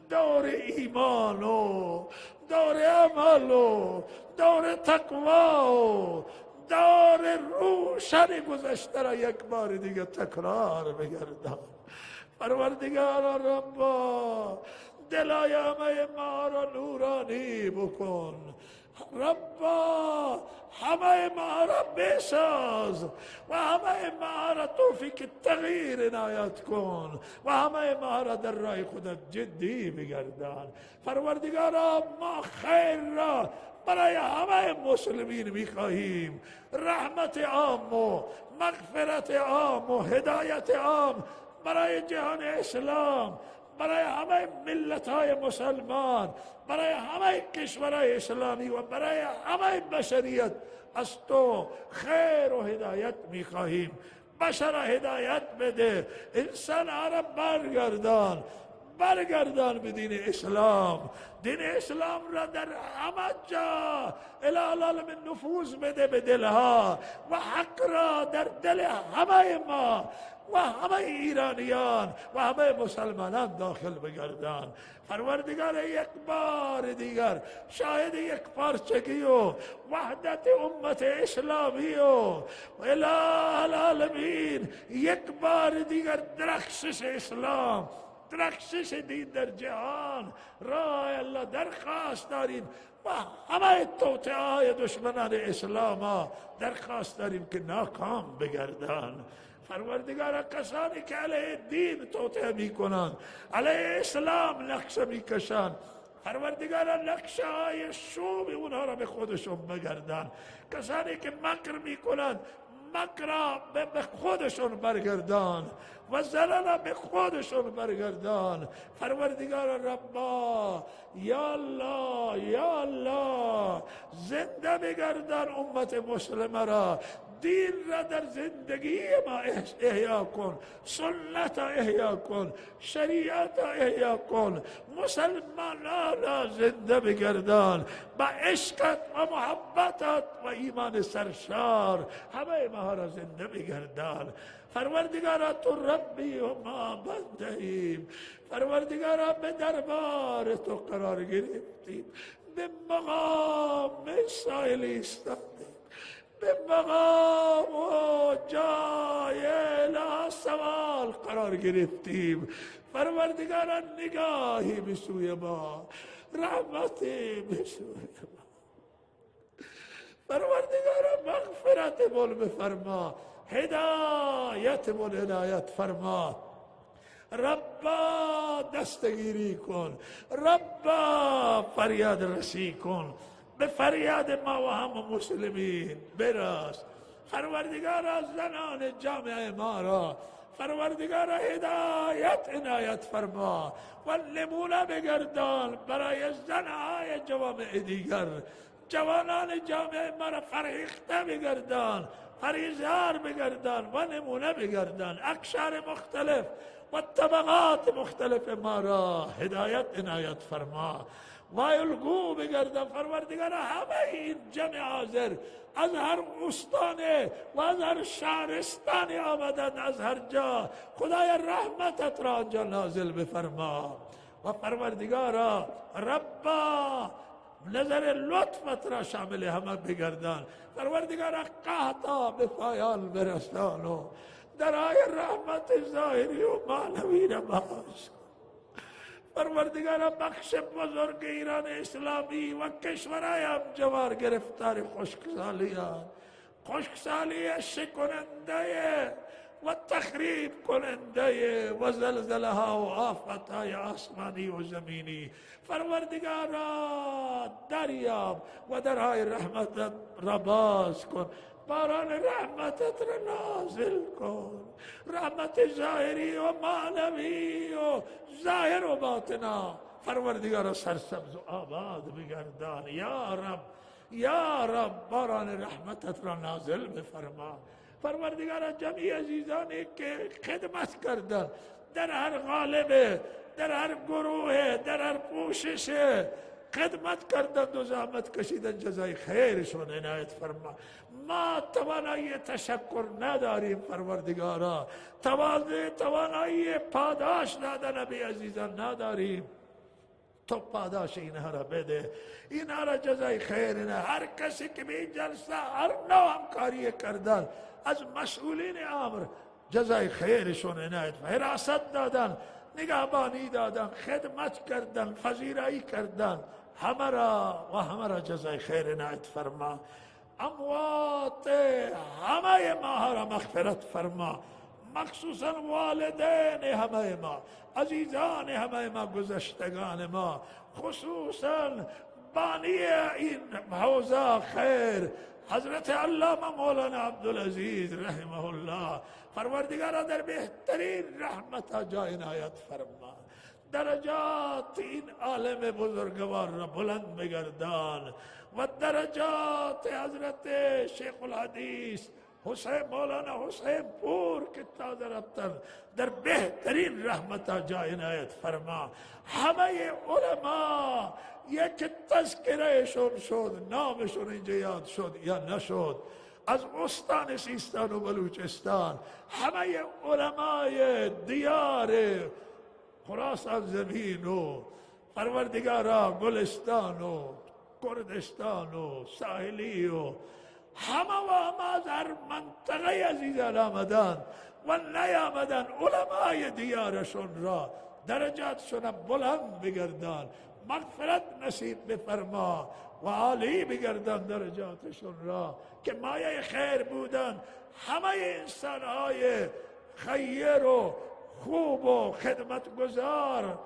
دور ایمان و دور عمل و دور تقوا و دور روشن گذشته را یک بار دیگه تکرار بگردان. پروردگارا ربا دلای همه ما را نورانی بکن، ربا همه ما را بساز و همه ما را توفیق تغییر عنایت کن و همه ما را در راه خودت جدی بگردان. پروردگارا ما خیر را برای همه مسلمین میخواهیم، رحمت عام و مغفرت عام و هدایت عام برای جهان اسلام، برای همه ملت های مسلمان، برای همه کشورهای اسلامی و برای همه بشریت از تو خیر و هدایت میخواهیم. بشر هدایت بده، انسان ها را برگردان به دین اسلام. دین اسلام را در همه جا الالم نفوذ بده به دلها و حق را در دل همه ما و همه ایرانیان و همه مسلمانان داخل بگردان. پروردگار یک بار دیگر شاهد یک پارچگی و وحدت امت اسلامی و اله العالمین، یک بار دیگر درخشش اسلام، درخشش دین در جهان راه الله درخواست داریم و همه توطئه‌های دشمنان اسلام درخواست داریم که ناکام بگردان. پروردگار کسانی که علیه دین توطئه میکنند، علیه اسلام نقشه میکشند، پروردگارا نقشه های شوم اونها را به خودشون بگردان. کسانی که مکر میکنند مکر را به خودشون برگردان و ضرر را به خودشون برگردان. پروردگار ربا یا الله یا الله زنده بگردان امت مسلمه را، دین را در زندگی ما احیا کن، سنت احیا کن، شریعت احیا کن، مسلمانان را زنده بگردان با عشقت و محبتت و ایمان سرشار همه ما را زنده بگردان. پروردگارا تو ربی و ما بنده ایم، پروردگارا به دربار تو قرار گرفتیم، به مقام سائل ایستادیم، به مقام و جای لا سوال قرار گرفتیم. پروردگارا نگاهی به سوی ما، رحمتی به سوی ما، پروردگارا مغفرت بول بفرما، هدایت بول هدایت فرما. ربا دستگیری کن، ربا فریاد رسی کن، به فریاد ما و هم مسلمین براس. پروردگارا زنان جامعه ما را پروردگارا هدایت عنایت فرما و نمونه بگردان برای زنهای جوامع دیگر. جوانان جامعه ما را فرهیخته بگردان، پریزگار بگردان و نمونه بگردان. اقشار مختلف و طبقات مختلف ما را هدایت عنایت فرما و الگو بگردان. پروردگار همه این جمع حاضر از هر استانه و از هر شهرستانی آمدند، از هر جا خدای رحمتت را آنجا نازل بفرما. و پروردگارا ربا نظر لطفت را شامل همه بگردان. پروردگارا قحطا به پایان برسان و درهای رحمت ظاهری و معنوی را باز کن. پروردگارا بخش بزرگ ایران اسلامی و کشورهای همجوار گرفتار خشکسالی شکننده و تخریب کننده و زلزله ها و آفت های آسمانی و زمینی. پروردگارا دریاب و درهای رحمتت را باز کن، باران رحمتت را نازل کن، رحمت ظاهری و معنوی و ظاهر و باطنا. پروردگارا سرسبز و آباد بگردان. یا رب یا رب باران رحمتت را نازل بفرما. پروردگارا جمعی عزیزانی که خدمت کردن در هر غالبه، در هر گروه، در هر پوشش خدمت کردند و زحمت کشیدن، جزای خیرشون عنایت فرما. ما توانایی تشکر نداریم پروردگارا، توانایی پاداش دادن نبی عزیزان نداریم. تو پاداش اینها را بده، اینها را جزای خیر نه. هر کسی که به این جلسه هر نوع همکاری کردن از مسئولین امر جزای خیرشون عنایت، حراست دادن، نگهبانی دادن، خدمت کردن، پذیرایی کردن، همه را جزای خیر عنایت فرما. اموات همه ما را مغفرت فرما، مخصوصا والدین همه ما، عزیزان همه ما، گذشتگان ما، خصوصا بانی این حوزه خیر حضرت علامه مولانا عبدالعزیز رحمه الله. پروردگارا در بهترین رحمت جا عنایت فرما، درجات این عالم بزرگوار را بلند بگردان و درجات حضرت شیخ الحدیث حسین مولانا حسین پور که تازه رفتن در بهترین رحمت جا عنایت فرما. همه علما یک تذکرهشون شد، نامشون اینجا یاد شد یا نشد، از استان سیستان و بلوچستان، همه علمای دیار خراسان زمین و پروردگارا گلستان و کردستان و ساحلی و همه از هر منطقه عزیزان آمدن و نیامدن، علمای دیارشون را درجاتشون بلند بگردان، مغفرت نصیب بفرما و عالی بگردان درجاتشون را که مایه خیر بودن. همه انسانهای خیر و خوب و خدمتگزار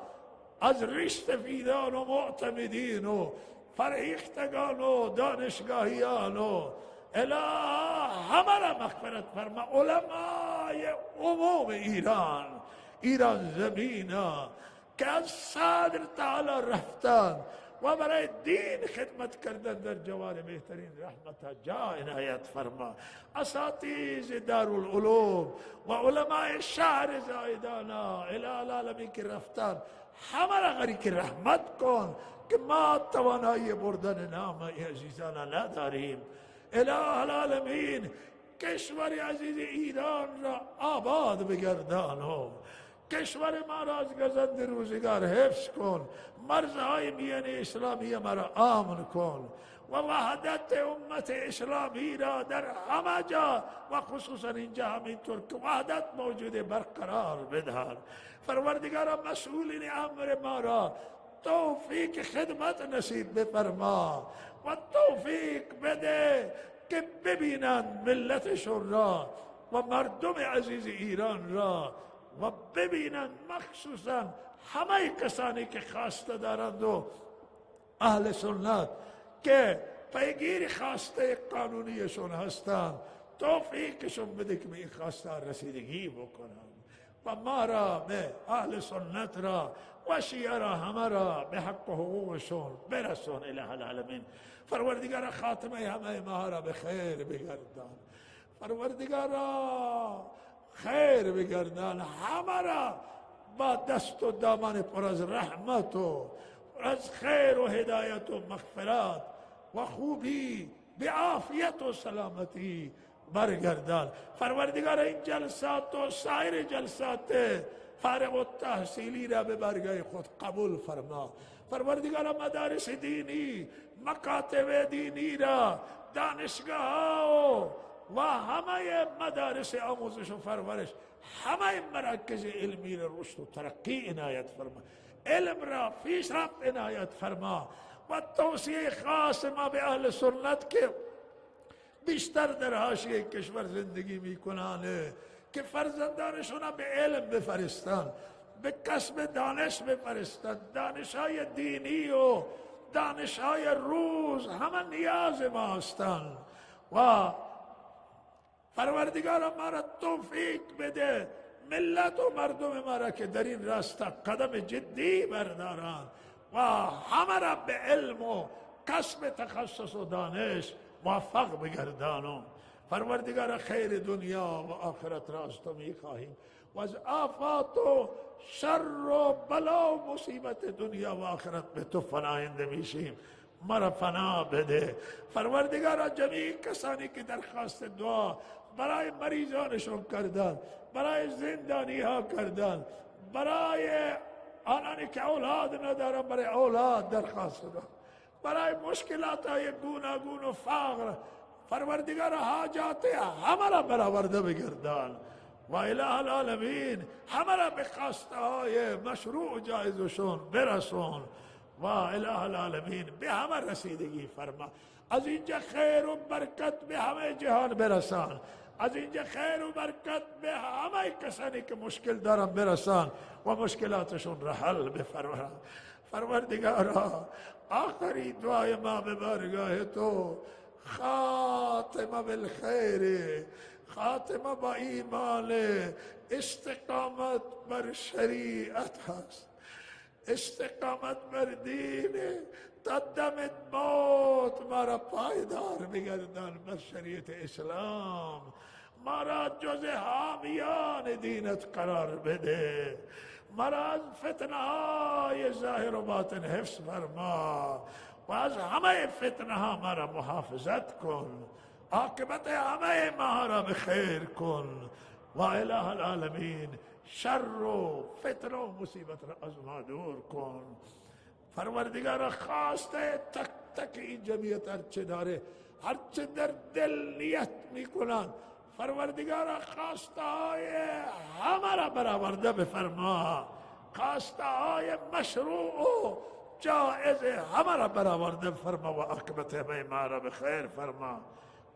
از ریش سفیدان و معتمدین و فرهیختگان و دانشگاهیان و اله همه را مغفرت فرما. علمای عموم ایران زمین که از صدر تعالی رفتن و برای دین خدمت کردن در جوار بهترین رحمت جا عنایت فرما. اساتیز دارالعلوم و علماء شهر زایدانا الی العالمین که رفتن همه را غریق رحمت کن که ما توانایی بردن نام عزیزان نداریم. الی العالمین کشور عزیز ایران را آباد بگردان و کشور ما را از گزند روزگار حفظ کن. مرزهای میان اسلامی ما را آمن کن و وحدت امت اسلامی را در همه جا و خصوصا اینجا همینطور که وحدت موجود برقرار بدار. پروردگارا مسئولین امر ما را توفیق خدمت نصیب بفرما و توفیق بده که ببینند ملتشون را و مردم عزیز ایران را و ببینند مخصوصا همه کسانی که خواسته دارند و اهل سنت که پیگیر خواسته قانونیشون هستند توفیقشون بده که به این خواسته رسیدگی بکنند و ما را به اهل سنت را و شیعه را همه را به حق و حقوقشون برسون الی العالمین. پروردگار خاتمه همه ما را به خیر بگردان. پروردگارا خیر بگردان همه را با دست و دامن پر از رحمت و پر از خیر و هدایت و مغفرت و خوبی به عافیت و سلامتی برگردان. پروردگار این جلسات و سایر جلسات فارغ التحصیلی را به برگاه خود قبول فرما. پروردگار مدارس دینی، مکاتب دینی را، دانشگاه و همه مدارس آموزش و پرورش، همه مراکز علمی را رشد و ترقی عنایت فرما. علم را پیشرفت عنایت فرما و توصیه خاص ما به اهل سنت که بیشتر در حاشیه کشور زندگی میکنند که فرزندانشون به علم بفرستند، به کسب دانش بفرستند. دانشهای دینی و دانشهای روز همه نیاز ما هستند و پروردگار ما را توفیق بده ملت و مردم ما را که در این راسته قدم جدی بردارند و همه را به علم و کسب تخصص و دانش موفق بگردانم. پروردگار خیر دنیا و آخرت را از تو میخواهیم و از آفات و شر و بلا و مصیبت دنیا و آخرت به تو پناهنده میشیم. مرا پناه بده. پروردگار جمیع کسانی که درخواست دعا برای مریضانشون کردن، برای زندانی ها کردن، برای آنانی که اولاد ندارن برای اولاد درخواست دادن، برای مشکلات های گوناگون و فقر، پروردگار حاجات همه را برآورده بگردان و اله العالمین همه را به خواسته های مشروع جایزشون برسون و اله العالمین به همه رسیدگی فرما. از اینجا خیر و برکت به همه جهان برسان. از اینجا خیر و برکت به همه کسانی که مشکل دارن برسان و مشکلاتشون را حل بفرما. پروردگارا آخری دعای ما به بارگاه تو خاتمه بالخیر، خاتمه با ایمان، استقامت بر شریعت هست، استقامت بر دین تا دم موت ما را پایدار بگردان بر شریعت اسلام. ما را جز حامیان دینت قرار بده. ما را از فتنه های ظاهر و باطن حفظ فرما و از همه فتنه ها ما را محافظت کن. عاقبت همه ما را بخیر کن و اله العالمین شر و فتنه و مصیبت را از ما دور کن. پروردگار خواسته تک تک این جمعیت هرچه داره، هرچه در دل نیت میکنند، پروردگار خواسته های همه را برآورده بفرما. خواسته های مشروع و جائز همه را برآورده فرما و عاقبت همه ما را بخیر فرما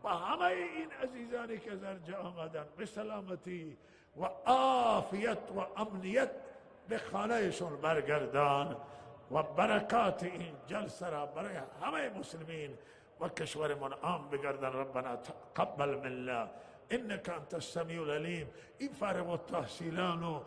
و همه این عزیزانی که از ارجاء آمدن به سلامتی و عافیت و امنیت به خانهشون برگردان و برکات این جلسه را برای همه مسلمین و کشورمان عام بگردن. ربنا تقبل منا انك انت السمیع العلیم. این فارغ التحصیلان و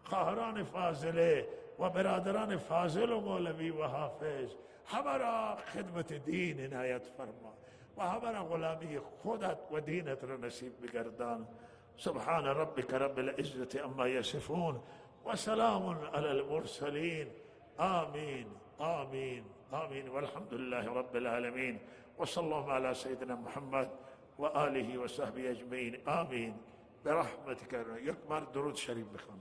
خواهران فاضله و برادران فاضل و مولوی و حافظ همه را خدمت دین عنایت فرما و همه را غلامی خودت و دینت را نصیب بگردان. سبحان ربك رب العزة عما يصفون وسلام على المرسلين. آمين آمين آمين والحمد لله رب العالمين وصلى الله على سيدنا محمد وآله وصحبه أجمعين. آمين برحمتك. یک بار درود شریف بخوان.